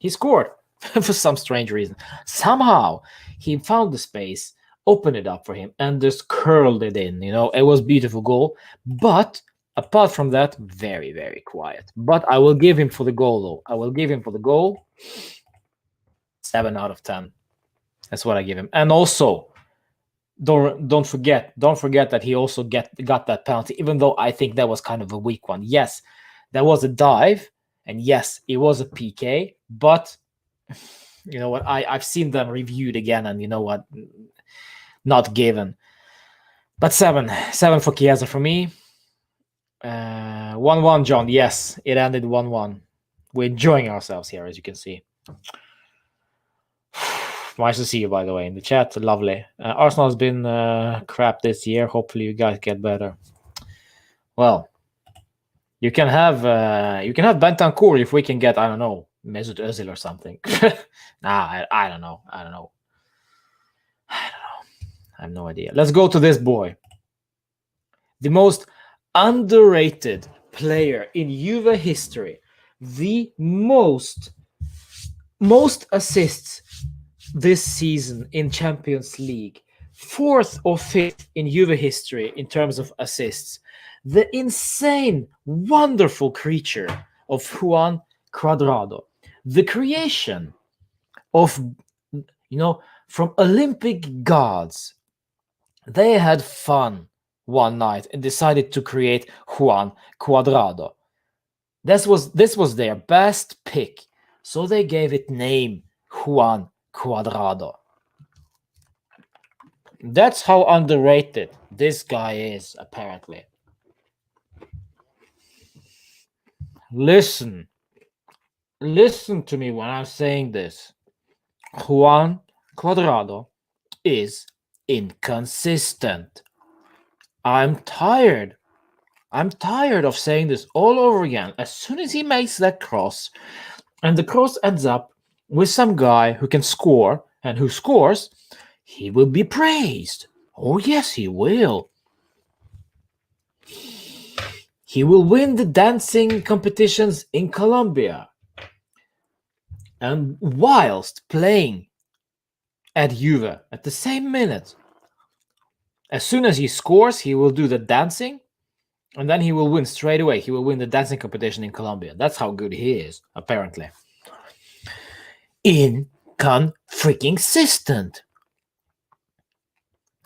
scored for some strange reason. Somehow, he found the space, opened it up for him, and just curled it in. It was a beautiful goal. But apart from that, very, very quiet. But I will give him for the goal, though. I will give him for the goal 7 out of 10. That's what I give him. And also, don't forget that he also got that penalty, even though I think that was kind of a weak one. Yes, that was a dive, and yes, it was a PK, but you know what? I've seen them reviewed again, and you know what? Not given. But 7 for Chiesa for me. 1-1, John. Yes, it ended 1-1. We're enjoying ourselves here, as you can see. Nice to see you, by the way, in the chat. Lovely. Arsenal has been crap this year. Hopefully, you guys get better. Well, you can have Bentancur if we can get, I don't know, Mesut Özil or something. I don't know. I have no idea. Let's go to this boy. The most underrated player in Juve history. The most assists this season in Champions League. 4th or 5th in Juve history in terms of assists. The insane, wonderful creature of Juan Cuadrado. The creation of, from Olympic gods. They had fun one night and decided to create Juan Cuadrado. This was their best pick, so they gave it name Juan Cuadrado. That's how underrated this guy is, apparently. Listen to me when I'm saying this. Juan Cuadrado is inconsistent. I'm tired of saying this all over again. As soon as he makes that cross, and the cross ends up with some guy who can score and who scores, he will be praised. Oh, yes, he will. He will win the dancing competitions in Colombia. And whilst playing at Juve at the same minute, as soon as he scores, he will do the dancing, and then he will win straight away. He will win the dancing competition in Colombia. That's how good he is, apparently. Freaking-sistent.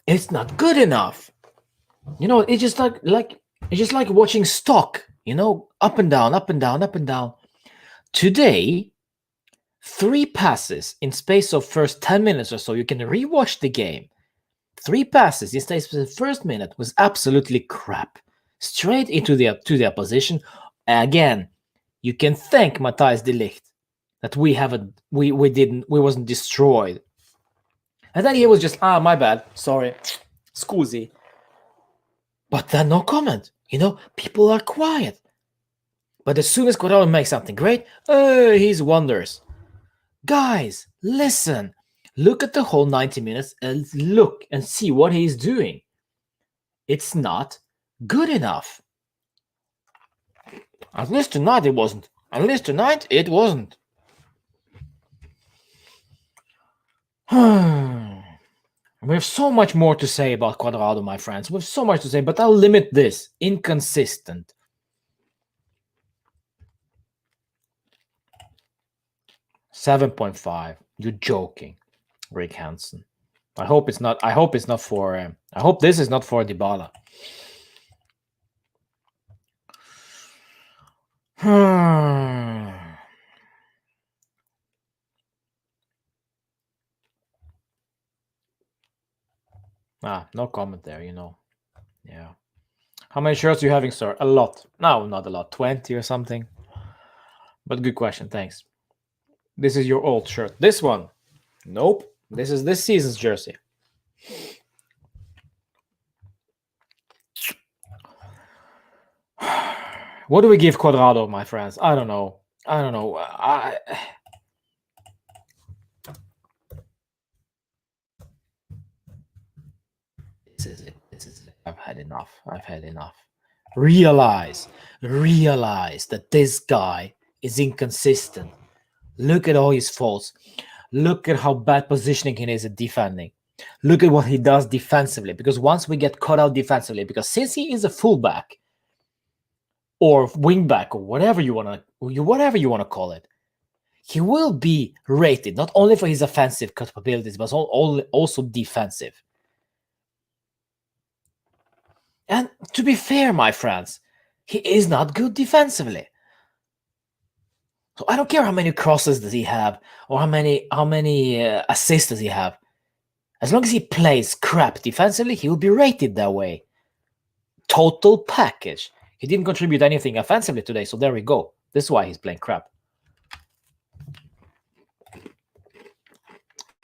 It's not good enough. It's just like watching stock, up and down, up and down, up and down. Today, 3 passes in space of first 10 minutes or so. You can rewatch the game. 3 passes in space of the first minute was absolutely crap. Straight into the opposition. Again, you can thank Matthijs de Ligt that we wasn't destroyed. And then he was just, my bad, sorry, scusi. But then no comment. People are quiet. But as soon as Cuadrado makes something great, he's wonders. Guys, listen. Look at the whole 90 minutes and look and see what he's doing. It's not good enough. At least tonight it wasn't. We have so much more to say about Cuadrado, my friends. We have so much to say, but I'll limit this. Inconsistent. 7.5. You're joking, Rick Hansen. I hope it's not. I hope it's not for. I hope this is not for Dybala. No comment there. Yeah. How many shirts are you having, sir? A lot. No, not a lot. 20 or something. But good question. Thanks. This is your old shirt. This one. Nope. This is this season's jersey. What do we give Cuadrado, my friends? I don't know. This is it. I've had enough. Realize that this guy is inconsistent. Look at all his faults. Look at how bad positioning he is at defending. Look at what he does defensively. Because once we get caught out defensively, because since he is a fullback or wingback or whatever you want to call it, he will be rated not only for his offensive capabilities but also defensive. And to be fair, my friends, he is not good defensively. So I don't care how many crosses does he have or how many assists does he have. As long as he plays crap defensively, he will be rated that way. Total package. He didn't contribute anything offensively today, so there we go. This is why he's playing crap.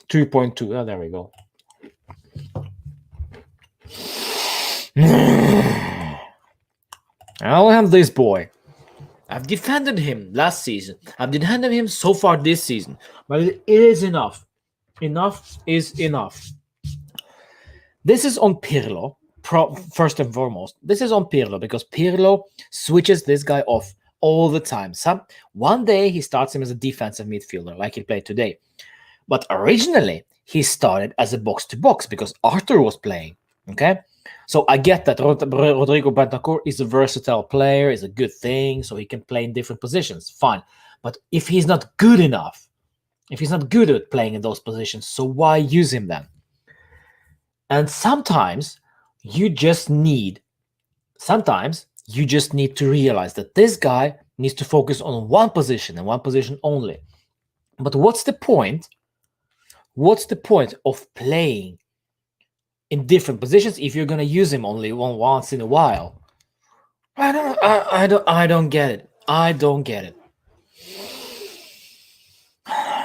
2.2. Oh, there we go. I'll have this boy. I've defended him last season. I've defended him so far this season. But it is enough. Enough is enough. This is on Pirlo, first and foremost. This is on Pirlo because Pirlo switches this guy off all the time. One day he starts him as a defensive midfielder like he played today. But originally he started as a box-to-box because Arthur was playing. Okay? So I get that Rodrigo Bentancur is a versatile player, is a good thing, so he can play in different positions. Fine. But if he's not good enough, if he's not good at playing in those positions, so why use him then? And sometimes you just need to realize that this guy needs to focus on one position and one position only. But what's the point? What's the point of playing in different positions if you're gonna use him only once in a while? I don't get it. I don't get it.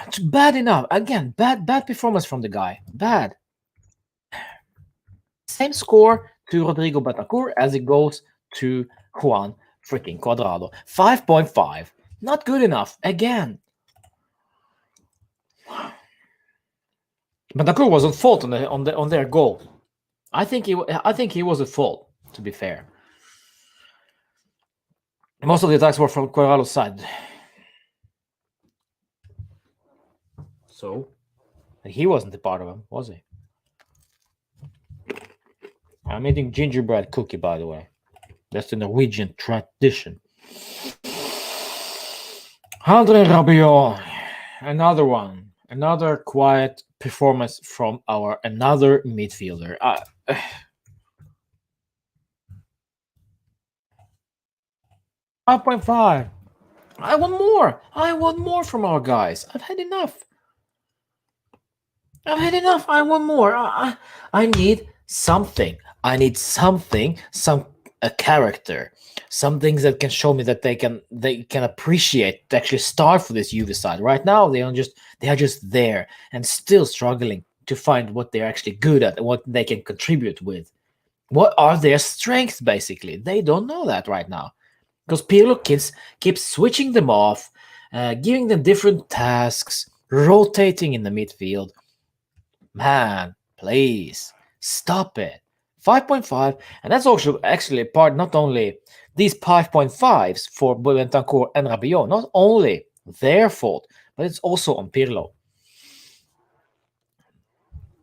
It's bad enough. Again, bad performance from the guy. Bad. Same score to Rodrigo Bentancur as it goes to Juan freaking Cuadrado. 5.5. Not good enough. Again. Bentancur was at fault on their goal. I think he was at fault, to be fair. Most of the attacks were from Cuadrado's side. So he wasn't a part of them, was he? I'm eating gingerbread cookie, by the way. That's the Norwegian tradition. Andre Rabiot, another one. Another quiet performance from our another midfielder. 5.5. I want more. I want more from our guys. I've had enough. I want more. I need something. A character, some things that can show me that they can appreciate to actually start for this Juve side. Right now, they are just there and still struggling to find what they're actually good at and what they can contribute with. What are their strengths? Basically, they don't know that right now because Pirlo keeps switching them off, giving them different tasks, rotating in the midfield. Man, please stop it. 5.5, and that's also actually part not only these 5.5s for Bentancur and Rabiot, not only their fault, but it's also on Pirlo.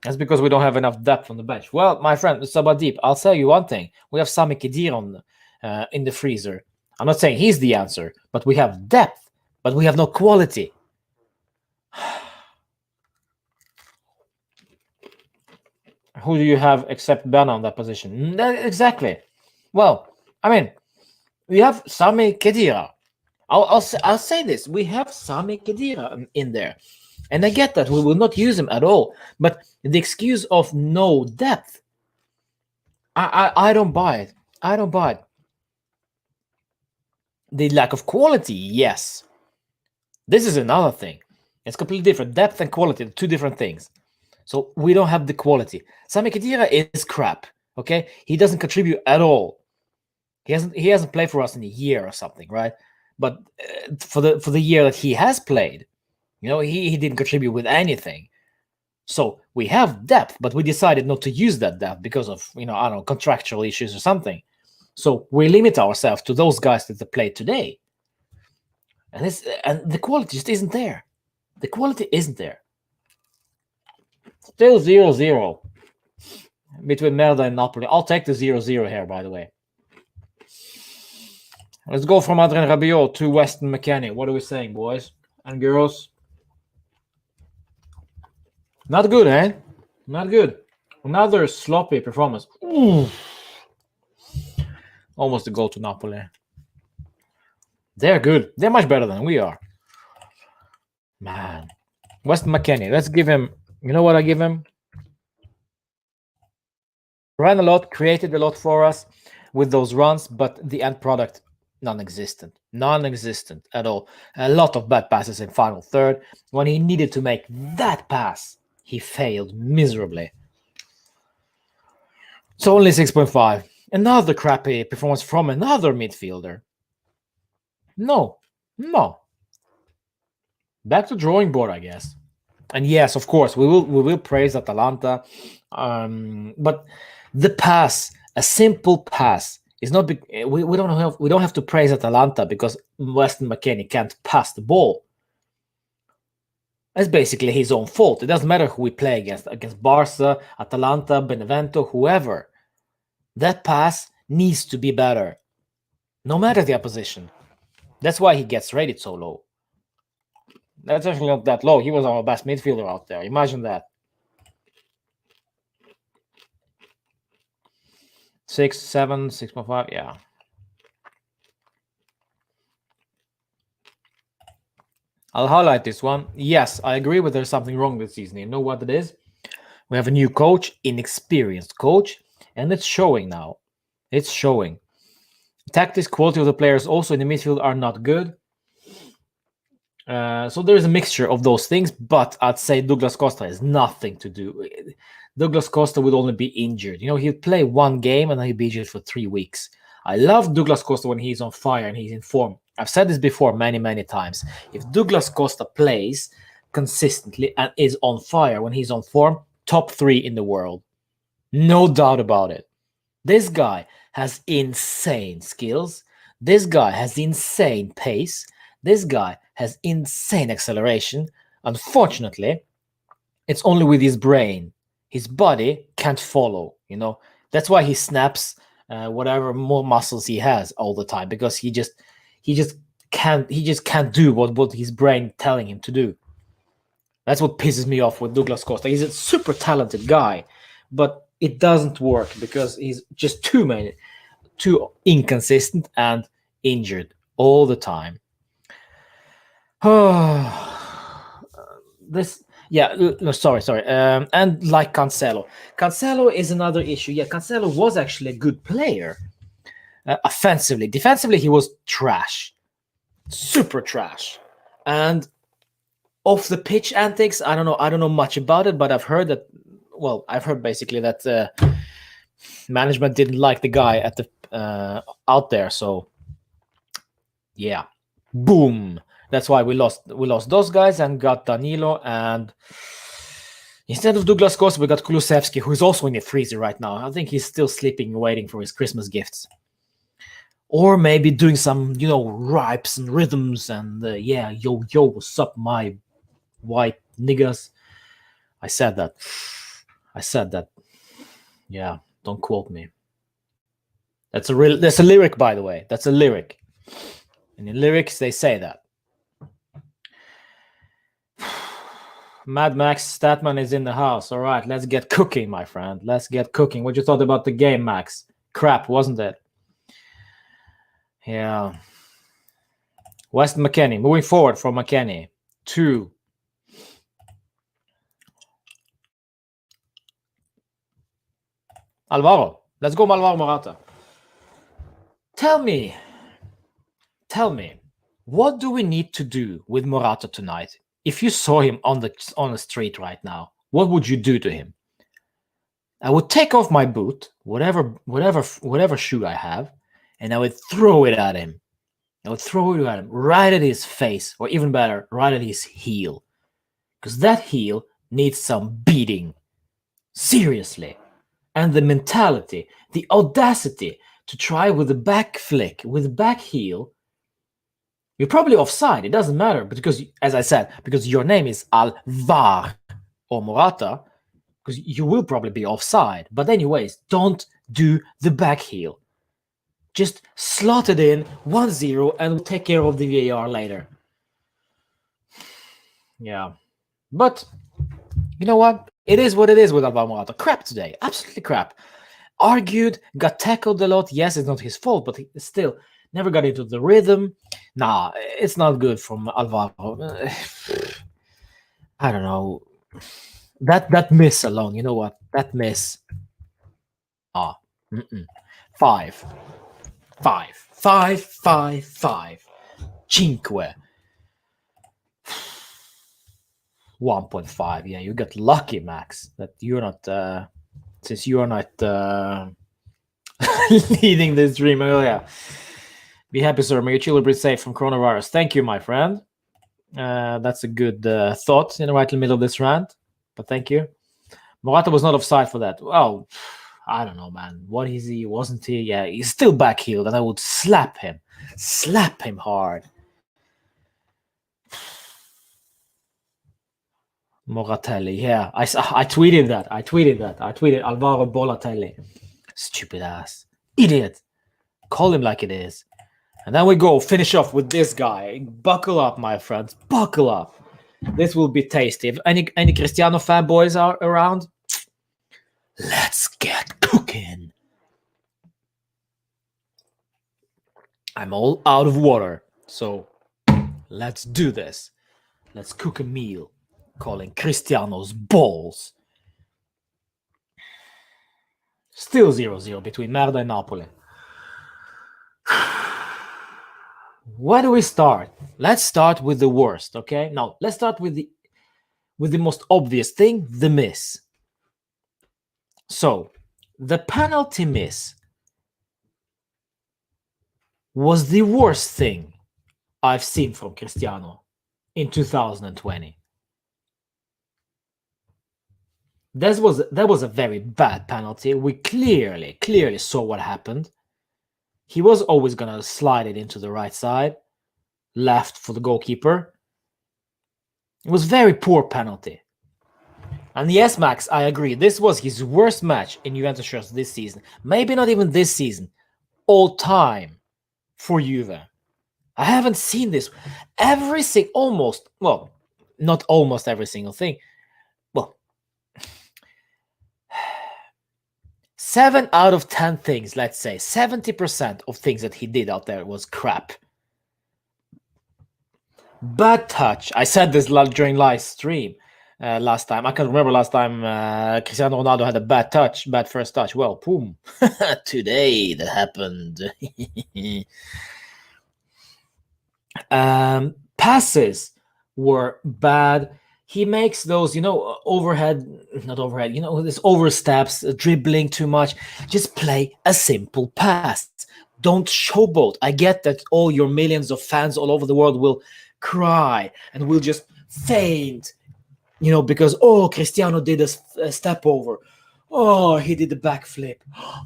That's because we don't have enough depth on the bench. Well, my friend, Sabadeep, I'll tell you one thing. We have Sami Khedira in the freezer. I'm not saying he's the answer, but we have depth, but we have no quality. Who do you have except Ben on that position? Exactly. Well, I mean, we have Sami Khedira. I'll say this: we have Sami Khedira in there, and I get that we will not use him at all. But the excuse of no depth, I don't buy it. I don't buy it. The lack of quality, yes. This is another thing. It's completely different. Depth and quality, two different things. So we don't have the quality. Sami Khedira is crap. Okay, he doesn't contribute at all. He hasn't played for us in a year or something, right? But for the year that he has played, he didn't contribute with anything. So we have depth, but we decided not to use that depth because of I don't know, contractual issues or something. So we limit ourselves to those guys that play today. And the quality just isn't there. The quality isn't there. Still 0-0 between Merda and Napoli. I'll take the 0-0 here, by the way. Let's go from Adrien Rabiot to Weston McKennie. What are we saying, boys and girls? Not good, eh? Not good. Another sloppy performance. Ooh. Almost a goal to Napoli. They're good. They're much better than we are. Man. Weston McKennie. Let's give him... You know what I give him? Ran a lot, created a lot for us with those runs, but the end product, non-existent. Non-existent at all. A lot of bad passes in final third. When he needed to make that pass, he failed miserably. So only 6.5. Another crappy performance from another midfielder. No. Back to drawing board, I guess. And yes, of course, we will praise Atalanta. But the pass, a simple pass, is not. We don't have to praise Atalanta because Weston McKennie can't pass the ball. That's basically his own fault. It doesn't matter who we play against Barca, Atalanta, Benevento, whoever. That pass needs to be better, no matter the opposition. That's why he gets rated so low. That's actually not that low. He was our best midfielder out there. Imagine that. 6, 7, 6.5, yeah. I'll highlight this one. Yes, I agree with there's something wrong this season. You know what it is? We have a new coach, inexperienced coach, and it's showing now. It's showing. Tactics, quality of the players also in the midfield are not good. So there is a mixture of those things, but I'd say Douglas Costa has nothing to do. Douglas Costa would only be injured. He'd play one game and then he'd be injured for 3 weeks. I love Douglas Costa when he's on fire and he's in form. I've said this before many, many times. If Douglas Costa plays consistently and is on fire when he's on form, top 3 in the world. No doubt about it. This guy has insane skills. This guy has insane pace. This guy has insane acceleration. Unfortunately, it's only with his brain. His body can't follow, That's why he snaps whatever more muscles he has all the time, because he just can't do what his brain telling him to do. That's what pisses me off with Douglas Costa. He's a super talented guy, but it doesn't work because he's just too inconsistent and injured all the time. Sorry. And like Cancelo is another issue. Yeah, Cancelo was actually a good player. Offensively, defensively, he was trash, super trash. And off the pitch antics, I don't know much about it, but I've heard basically that management didn't like the guy at the out there. So yeah, boom. That's why we lost those guys and got Danilo, and instead of Douglas Costa, we got Kulusevski, who is also in the freezer right now. I think he's still sleeping, waiting for his Christmas gifts. Or maybe doing some, ripes and rhythms and, yo, what's up, my white niggas? I said that. I said that. Yeah, don't quote me. That's a lyric, by the way. That's a lyric. And in lyrics, they say that. Mad Max Statman is in the house. All right, let's get cooking, my friend. Let's get cooking. What you thought about the game, Max? Crap, wasn't it? Yeah. West McKennie. Moving forward from McKennie to Alvaro. Let's go, Alvaro Morata. Tell me, what do we need to do with Morata tonight? If you saw him on the street right now, what would you do to him? I would take off my boot, whatever shoe I have, and I would throw it at him. I would throw it at him, right at his face, or even better, right at his heel. Because that heel needs some beating. Seriously. And the mentality, the audacity to try with the back flick, with the back heel. You're probably offside. It doesn't matter because, as I said, because your name is Alvar or Morata, because you will probably be offside. But anyways, don't do the back heel. Just slot it in 1-0 and we'll take care of the VAR later. Yeah. But, you know what? It is what it is with Alvaro Morata. Crap today. Absolutely crap. Argued, got tackled a lot. Yes, it's not his fault, but he still never got into the rhythm. Nah, it's not good from Alvaro. I don't know. That miss alone, you know what? That miss. Five. Cinque. 1.5. Yeah, you got lucky, Max, that you're not, since you are not leading this dream. Oh, yeah. Be happy, sir. May you chill a bit safe from coronavirus. Thank you, my friend. That's a good thought in the right middle of this rant. But thank you. Morata was not offside for that. Well, I don't know, man. What is he? Wasn't he? Yeah, he's still back heeled, and I would slap him hard. Moratelli, yeah. I tweeted that. I tweeted Alvaro Bolatelli. Stupid ass. Idiot. Call him like it is. And then we go finish off with this guy. Buckle up, my friends. Buckle up. This will be tasty. If any Cristiano fanboys are around, let's get cooking. I'm all out of water. So let's do this. Let's cook a meal calling Cristiano's balls. Still 0-0 between Merda and Napoli. Where do we start? Let's start with the worst, okay? Now, let's start with the most obvious thing, the miss. So, the penalty miss was the worst thing I've seen from Cristiano in 2020. That was a very bad penalty. We clearly saw what happened. He was always going to slide it into the right side, left for the goalkeeper. It was very poor penalty. And yes, Max, I agree. This was his worst match in Juventus shirts this season. Maybe not even this season. All time for Juve. I haven't seen this. Not almost every single thing. Well, 7 out of 10 things, let's say, 70% of things that he did out there was crap. Bad touch. I said this during live stream last time. I can't remember last time Cristiano Ronaldo had a bad first touch. Well, boom. Today that happened. Passes were bad. He makes those, not overhead, this oversteps, dribbling too much. Just play a simple pass. Don't showboat. I get that all your millions of fans all over the world will cry and will just faint, because, Cristiano did a step over. Oh, he did the backflip.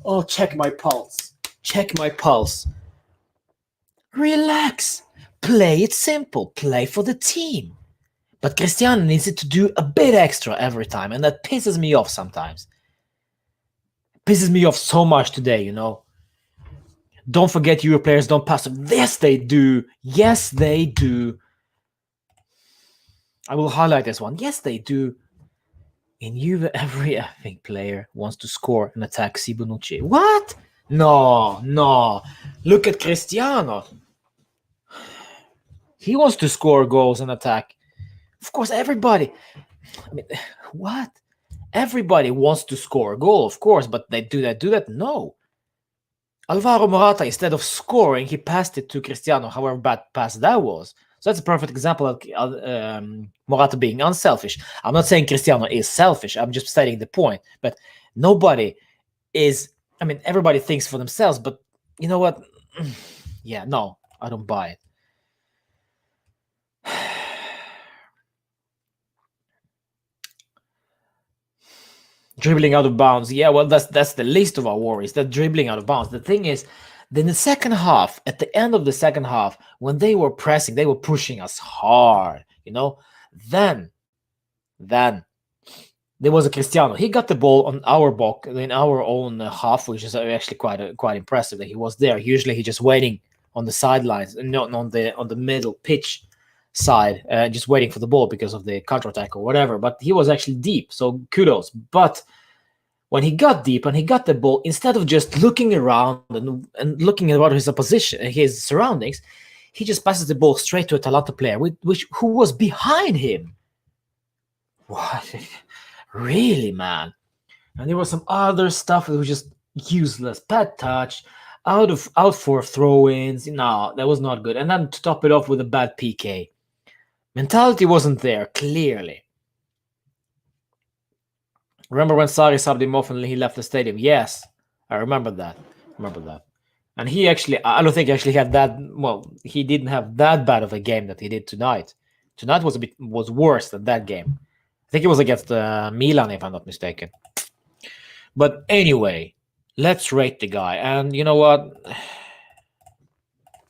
Oh, check my pulse. Relax. Play it simple. Play for the team. But Cristiano needs it to do a bit extra every time, and that pisses me off sometimes. Pisses me off so much today, Don't forget Euro players don't pass. Yes, they do. Yes, they do. I will highlight this one. Yes, they do. In Juve, every effing player wants to score and attack Bonucci. What? No. Look at Cristiano. He wants to score goals and attack. Of course, everybody. I mean, what? Everybody wants to score a goal, of course, but they do that? No. Alvaro Morata, instead of scoring, he passed it to Cristiano, however bad pass that was. So that's a perfect example of Morata being unselfish. I'm not saying Cristiano is selfish. I'm just stating the point. But nobody is... I mean, everybody thinks for themselves, but you know what? Yeah, no, I don't buy it. Dribbling out of bounds. Yeah, well, that's the least of our worries. That dribbling out of bounds. The thing is, then the second half, at the end of the second half, when they were pressing, they were pushing us hard, Then there was a Cristiano. He got the ball on our box in our own half, which is actually quite impressive that he was there. Usually he's just waiting on the sidelines, not on the middle pitch side, just waiting for the ball because of the counterattack or whatever. But he was actually deep, so kudos. But when he got deep and he got the ball, instead of just looking around and looking at what his surroundings, he just passes the ball straight to a Atalanta player, who was behind him. What? Really, man? And there was some other stuff that was just useless. Bad touch, out for throw-ins. No, that was not good. And then to top it off with a bad PK. Mentality wasn't there, clearly. Remember when Sarri subbed him off and he left the stadium? Yes, I remember that. And he actually, I don't think he actually had that, well, he didn't have that bad of a game that he did tonight. Tonight was worse than that game. I think it was against Milan, if I'm not mistaken. But anyway, let's rate the guy. And you know what?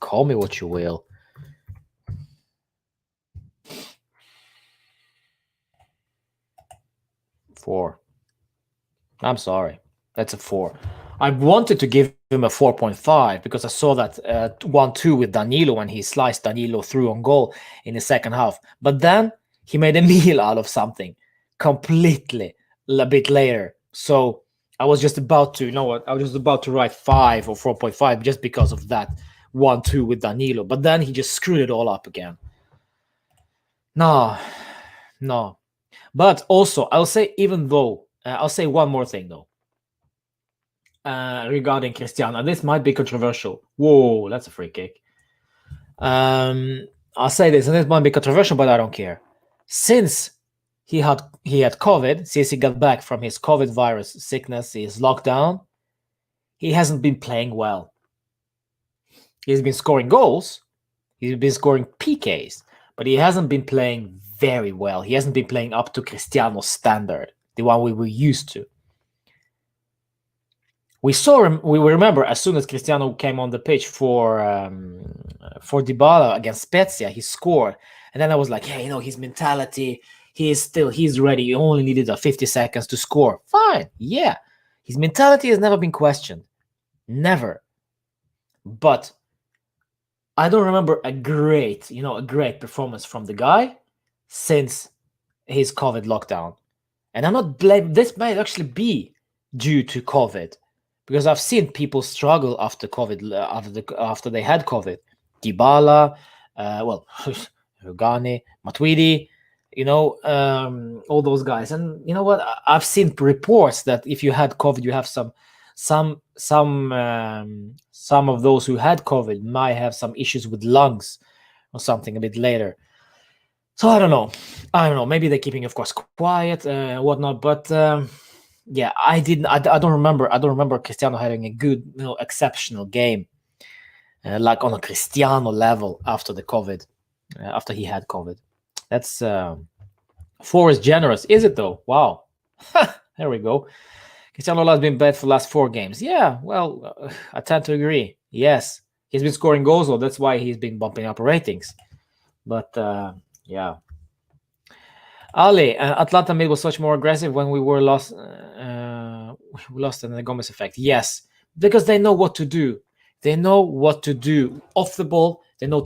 Call me what you will. Four. I'm sorry. That's a 4. I wanted to give him a 4.5 because I saw that 1-2 with Danilo when he sliced Danilo through on goal in the second half. But then he made a meal out of something completely a bit later. So I was just about to, I was just about to write 5 or 4.5 just because of that 1-2 with Danilo. But then he just screwed it all up again. No. But also, I'll say, even though, I'll say one more thing though. Regarding Cristiano, this might be controversial. Whoa, that's a free kick. I'll say this, and this might be controversial, but I don't care. Since he had COVID, since he got back from his COVID virus sickness, his lockdown, he hasn't been playing well. He's been scoring goals, he's been scoring PKs, but he hasn't been playing very well. He hasn't been playing up to Cristiano's standard, the one we were used to. We saw him. We remember as soon as Cristiano came on the pitch for Dybala against Spezia, he scored, and then I was like, hey, his mentality, he's ready. He only needed 50 seconds to score. Fine, yeah, his mentality has never been questioned, never. But I don't remember a great performance from the guy since his COVID lockdown, and I'm not blaming. This might actually be due to COVID. Because I've seen people struggle after COVID, after they had COVID. Dybala, Rugani, Matuidi, all those guys. And you know what? I've seen reports that if you had COVID, you have some of those who had COVID might have some issues with lungs or something a bit later. So I don't know. Maybe they're keeping, of course, quiet, whatnot. But yeah, I don't remember Cristiano having a good, exceptional game, like on a Cristiano level after the COVID, after he had COVID. That's 4 is generous, is it though? Wow, there we go. Cristiano has been bad for the last 4 games. Yeah, well, I tend to agree. Yes, he's been scoring goals, though. That's why he's been bumping up ratings. But yeah. Ali, Atlanta mid was much more aggressive when we lost in the Gomez effect. Yes, because they know what to do. They know what to do off the ball. They know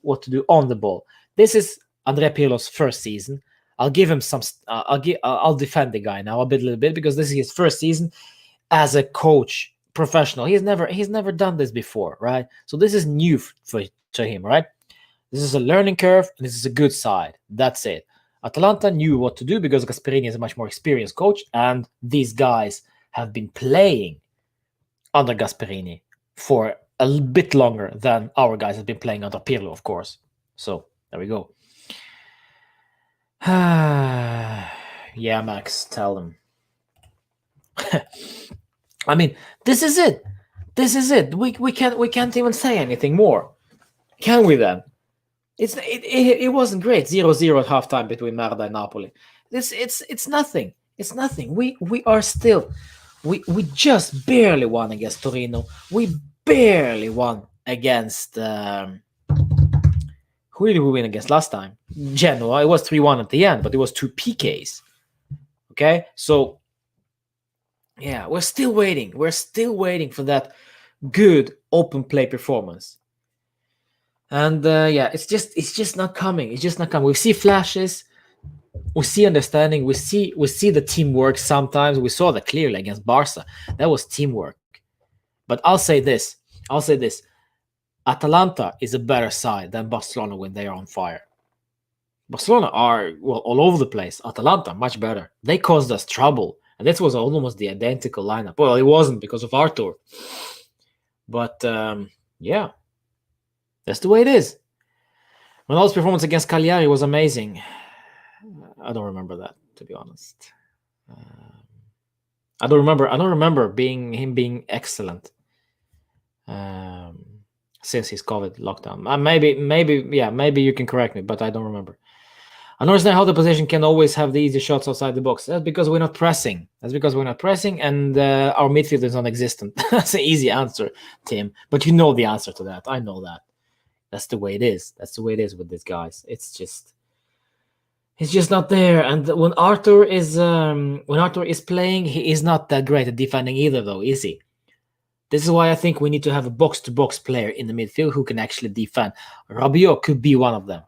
what to do on the ball. This is Andrea Pirlo's first season. I'll give him some. I'll defend the guy now a little bit because this is his first season as a coach, professional. He's never done this before, right? So this is new to him, right? This is a learning curve, and this is a good side. That's it. Atalanta knew what to do because Gasperini is a much more experienced coach, and these guys have been playing under Gasperini for a bit longer than our guys have been playing under Pirlo, of course. So there we go. Yeah, Max, tell them. I mean, this is it. This is it. We can't even say anything more, can we? Then it wasn't great. 0-0 at halftime between Merda and Napoli. It's nothing. It's nothing. We are still. We just barely won against Torino. We barely won against. Who did we win against last time? Genoa. It was 3-1 at the end, but it was 2 PKs. Okay, so yeah, we're still waiting. We're still waiting for that good open play performance. And yeah, it's just not coming. It's just not coming. We see flashes. We see understanding. We see the teamwork sometimes. We saw that clearly against Barca. That was teamwork. But I'll say this. Atalanta is a better side than Barcelona when they are on fire. Barcelona are, well, all over the place. Atalanta, much better. They caused us trouble. And this was almost the identical lineup. Well, it wasn't because of Arthur. But, yeah. That's the way it is. Ronaldo's performance against Cagliari was amazing. I don't remember that, to be honest. I don't remember him being excellent since his COVID lockdown. Maybe you can correct me, but I don't remember. I don't understand how the position can always have the easy shots outside the box. That's because we're not pressing. And our midfield is non-existent. That's an easy answer, Tim. But you know the answer to that. I know that. That's the way it is. That's the way it is with these guys. It's just not there. And when Arthur is playing, he is not that great at defending either, though, is he? This is why I think we need to have a box-to-box player in the midfield who can actually defend. Rabiot could be one of them,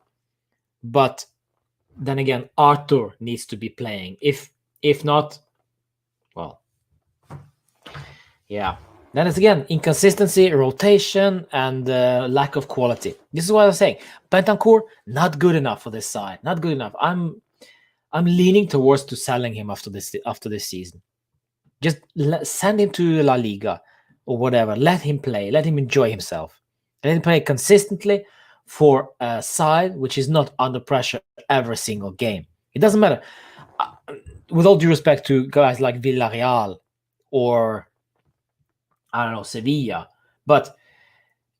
but then again, Arthur needs to be playing. If not, well, yeah. Then it's again inconsistency, rotation, and lack of quality. This is what I'm saying. Bentancur, not good enough for this side. Not good enough. I'm leaning towards to selling him after this season. Just send him to La Liga or whatever. Let him play. Let him enjoy himself. Let him play consistently for a side which is not under pressure every single game. It doesn't matter. With all due respect to guys like Villarreal or I don't know, Sevilla. But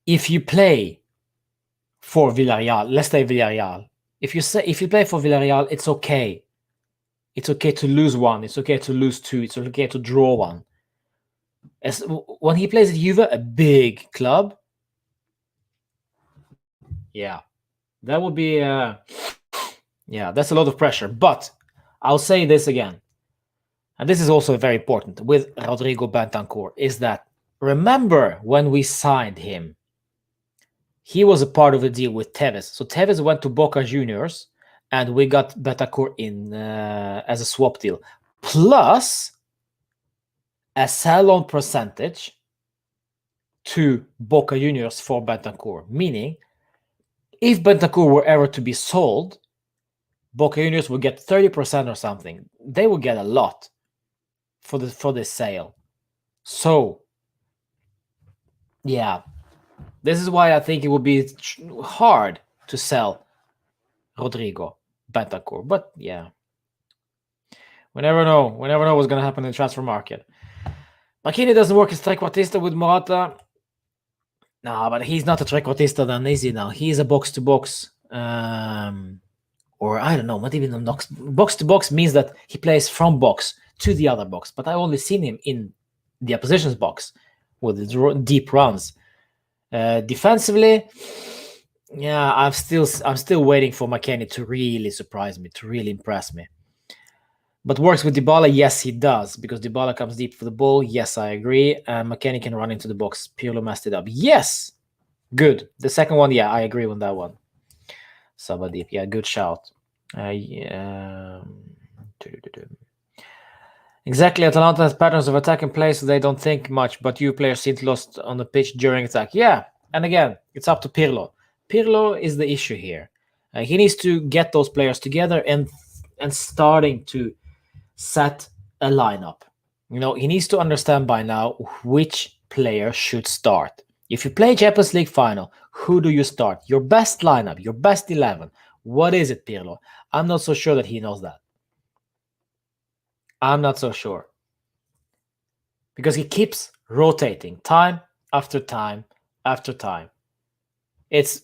if you play for Villarreal, let's say Villarreal. If you play for Villarreal, it's okay. It's okay to lose one. It's okay to lose two. It's okay to draw one. When he plays at Juve, a big club, yeah, that would be that's a lot of pressure. But I'll say this again, and this is also very important with Rodrigo Bentancur, is that remember when we signed him, he was a part of a deal with Tevez. So Tevez went to Boca Juniors, and we got Bentancur in as a swap deal, plus a sell-on percentage to Boca Juniors for Bentancur. Meaning, if Bentancur were ever to be sold, Boca Juniors would get 30% or something. They would get a lot for this sale. So, yeah, this is why I think it would be hard to sell Rodrigo Bentancur. But yeah, we never know. We never know what's going to happen in the transfer market. Makini doesn't work as trequartista with Morata. No, but he's not a trequartista then, is he now? He's a box-to-box. Or I don't know, not even a box-to-box means that he plays from box to the other box. But I've only seen him in the opposition's box with the deep runs. Defensively, Yeah, I'm still waiting for McKennie to really surprise me, to really impress me. But works with Dybala? Yes, he does, because Dybala comes deep for the ball. Yes, I agree. And McKennie can run into the box. Pirlo messed it up. Yes, good. The second one, yeah, I agree with that one. Sabadip, yeah, good shout. Exactly, Atalanta has patterns of attack in play, so they don't think much, but you players seem lost on the pitch during attack. Yeah, and again, it's up to Pirlo. Pirlo is the issue here. He needs to get those players together and starting to set a lineup. He needs to understand by now which player should start. If you play Champions League final, who do you start? Your best lineup, your best 11. What is it, Pirlo? I'm not so sure that he knows that. I'm not so sure. Because he keeps rotating time after time after time. It's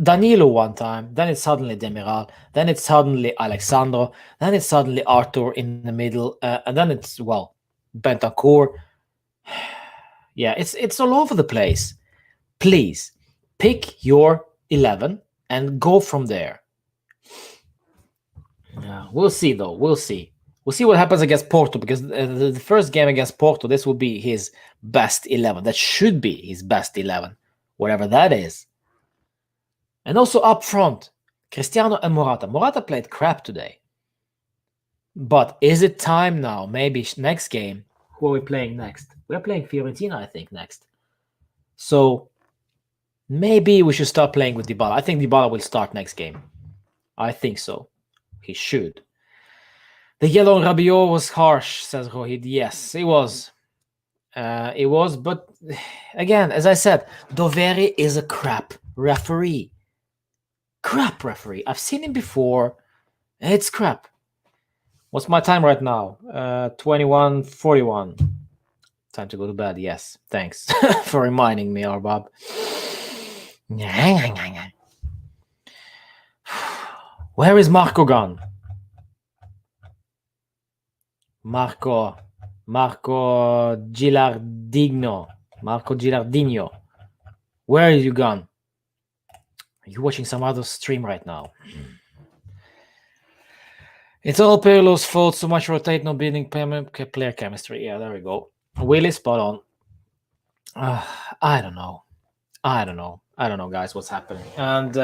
Danilo one time, then it's suddenly Demiral, then it's suddenly Alexandro, then it's suddenly Arthur in the middle, and then it's, well, Bentancur. Yeah, it's all over the place. Please, pick your 11 and go from there. Yeah, we'll see, though. We'll see. We'll see what happens against Porto, because the first game against Porto, this will be his best 11. That should be his best 11, whatever that is. And also up front, Cristiano and Morata. Morata played crap today. But is it time now? Maybe next game. Who are we playing next? We're playing Fiorentina, I think, next. So maybe we should start playing with Dybala. I think Dybala will start next game. I think so. He should. The yellow on Rabiot was harsh, says Rohit. Yes, it was. It was, but again, as I said, Doveri is a crap referee. Crap referee. I've seen him before. It's crap. What's my time right now? 21:41. Time to go to bed. Yes, thanks for reminding me, Arbab. Where is Marco gone? Marco Gilardino. Where are you gone? Are you watching some other stream right now? It's all Pirlo's fault. So much rotate, no building player chemistry. Yeah, there we go. Willie, spot on. I don't know, guys, what's happening. And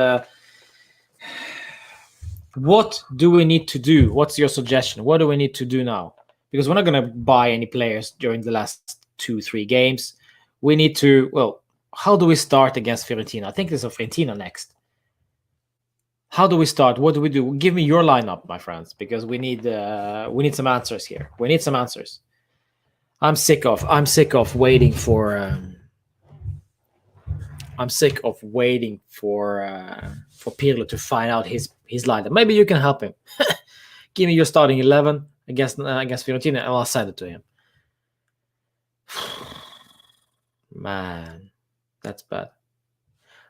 what do we need to do? What's your suggestion? What do we need to do now? Because we're not going to buy any players during the last 2-3 games. We need to, well, how do we start against Fiorentina? I think there's a Fiorentina next. How do we start? What do we do? Give me your lineup, my friends, because we need some answers here. We need some answers. I'm sick of waiting for Pirlo to find out his lineup. Maybe you can help him. Give me your starting 11 against Fiorentina, and I'll send it to him. Man, that's bad.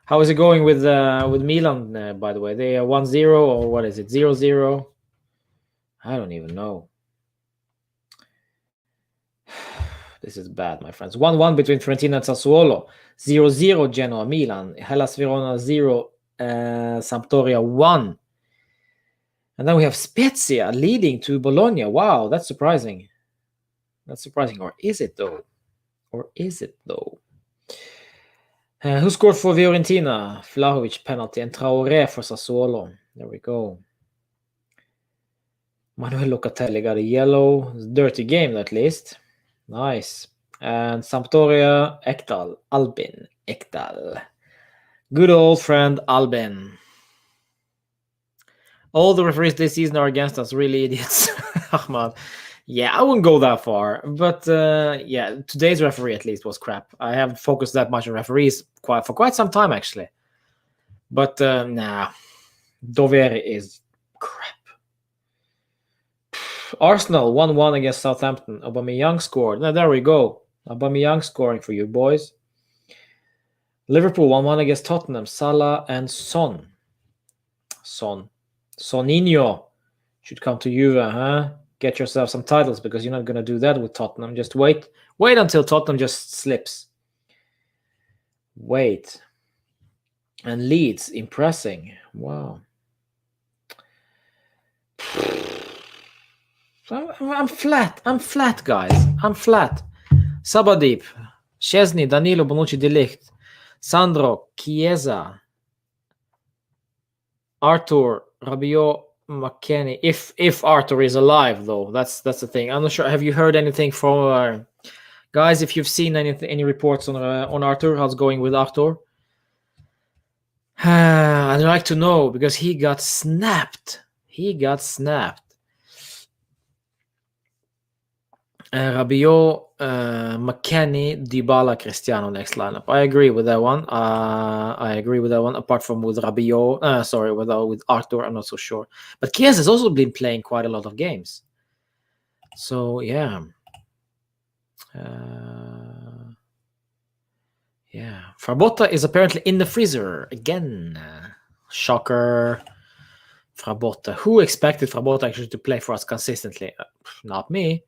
How is it going with Milan, by the way? They are 1-0, or what is it, 0-0? I don't even know. This is bad, my friends. 1-1 between Fiorentina and Sassuolo. 0-0 Genoa, Milan. Hellas Verona 0, Sampdoria 1. And then we have Spezia leading to Bologna. Wow, that's surprising. That's surprising. Or is it, though? Who scored for Fiorentina? Vlahovic penalty, and Traoré for Sassuolo. There we go. Manuel Locatelli got a yellow. Dirty game, at least. Nice. And Sampdoria, Albin Ekdal. Good old friend Albin. All the referees this season are against us. Really idiots. Ahmad. Yeah, I wouldn't go that far. But yeah, today's referee at least was crap. I haven't focused that much on referees for quite some time, actually. But nah, Doveri is crap. Arsenal 1-1 against Southampton. Aubameyang scored. Now, there we go. Aubameyang scoring for you, boys. Liverpool 1-1 against Tottenham. Salah and Son. Soninho should come to Juve, huh? Get yourself some titles, because you're not going to do that with Tottenham. Just wait until Tottenham just slips. Wait. And Leeds, impressing. Wow. I'm flat. I'm flat, guys. I'm flat. Sabadip, Szczesny, Danilo, Bonucci, De Ligt, Sandro, Chiesa, Arthur, Rabiot, McKennie. If Arthur is alive, though, that's the thing. I'm not sure. Have you heard anything from guys? If you've seen any reports on Arthur, how's it going with Arthur? I'd like to know because he got snapped. Rabiot, McKennie, Dybala, Cristiano next lineup. I agree with that one. Apart from with Rabiot, with Arthur, I'm not so sure. But Chiesa has also been playing quite a lot of games. So yeah, Frabotta is apparently in the freezer again. Shocker. Frabotta. Who expected Frabotta actually to play for us consistently? Not me.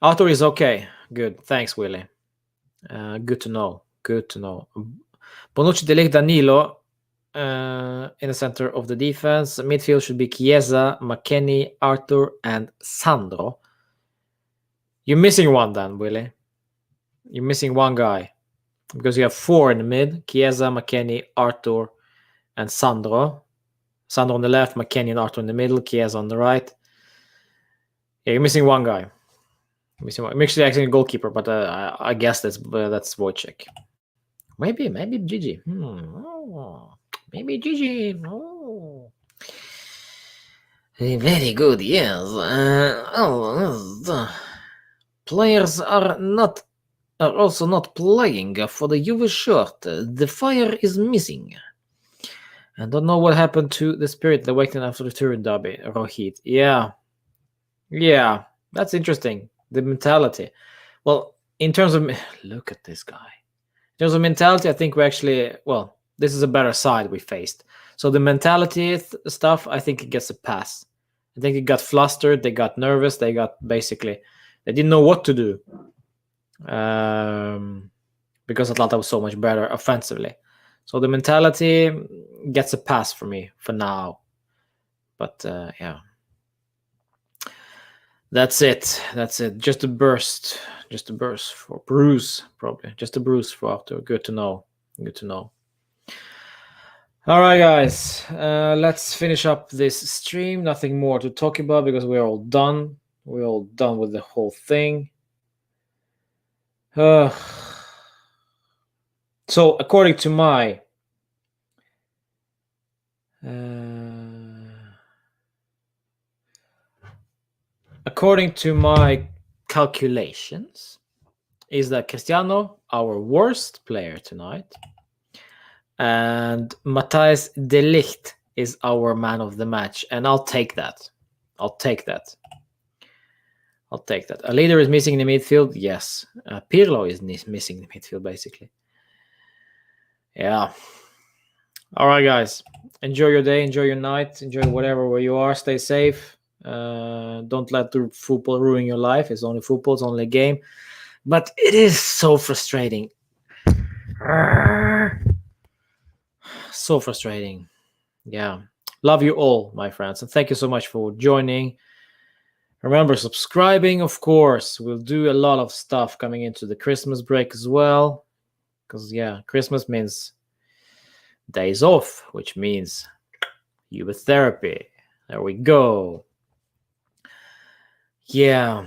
Arthur is okay. Good. Thanks, Willie. Good to know. Bonucci, De Ligt, Danilo in the center of the defense. Midfield should be Chiesa, McKennie, Arthur, and Sandro. You're missing one then, Willie. You're missing one guy. Because you have 4 in the mid. Chiesa, McKennie, Arthur, and Sandro. Sandro on the left, McKennie and Arthur in the middle, Chiesa on the right. Yeah, you're missing one guy. I'm actually a goalkeeper, but I guess that's Wojciech. Maybe Gigi. Maybe Gigi. Oh. Very good, yes. Players are also not playing for the Juve shirt. The fire is missing. I don't know what happened to the spirit that awakened after the Turin derby, Rohit. Yeah, that's interesting. The mentality. Well, in terms of look at this guy. In terms of mentality, I think we actually this is a better side we faced. So the mentality stuff, I think it gets a pass. I think it got flustered. They got nervous. They didn't know what to do. Because Atalanta was so much better offensively. So the mentality gets a pass for me for now. But yeah. That's it. Just a burst for Bruce, probably. Just a Bruce for Arthur. Good to know. All right, guys. Let's finish up this stream. Nothing more to talk about because we're all done. We're all done with the whole thing. So, according to my calculations, is that Cristiano, our worst player tonight, and Matthijs de Ligt is our man of the match, and I'll take that. A leader is missing in the midfield. Yes, Pirlo is missing in the midfield, basically. Yeah. All right, guys. Enjoy your day. Enjoy your night. Enjoy whatever where you are. Stay safe. Don't let the football ruin your life. It's only football. It's only a game. But it is so frustrating. So frustrating. Yeah. Love you all, my friends. And thank you so much for joining. Remember, subscribing, of course. We'll do a lot of stuff coming into the Christmas break as well. Because, Christmas means days off, which means Juve therapy. There we go. Yeah.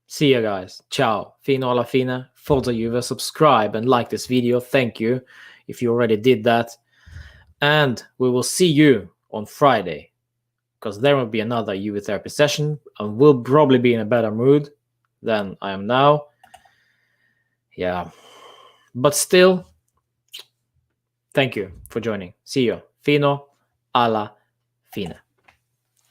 See you guys. Ciao. Fino alla fine. Forza Juve. Subscribe and like this video. Thank you if you already did that. And we will see you on Friday. Because there will be another Juve therapy session. And we'll probably be in a better mood than I am now. Yeah. But still, thank you for joining. See you. Fino alla fine.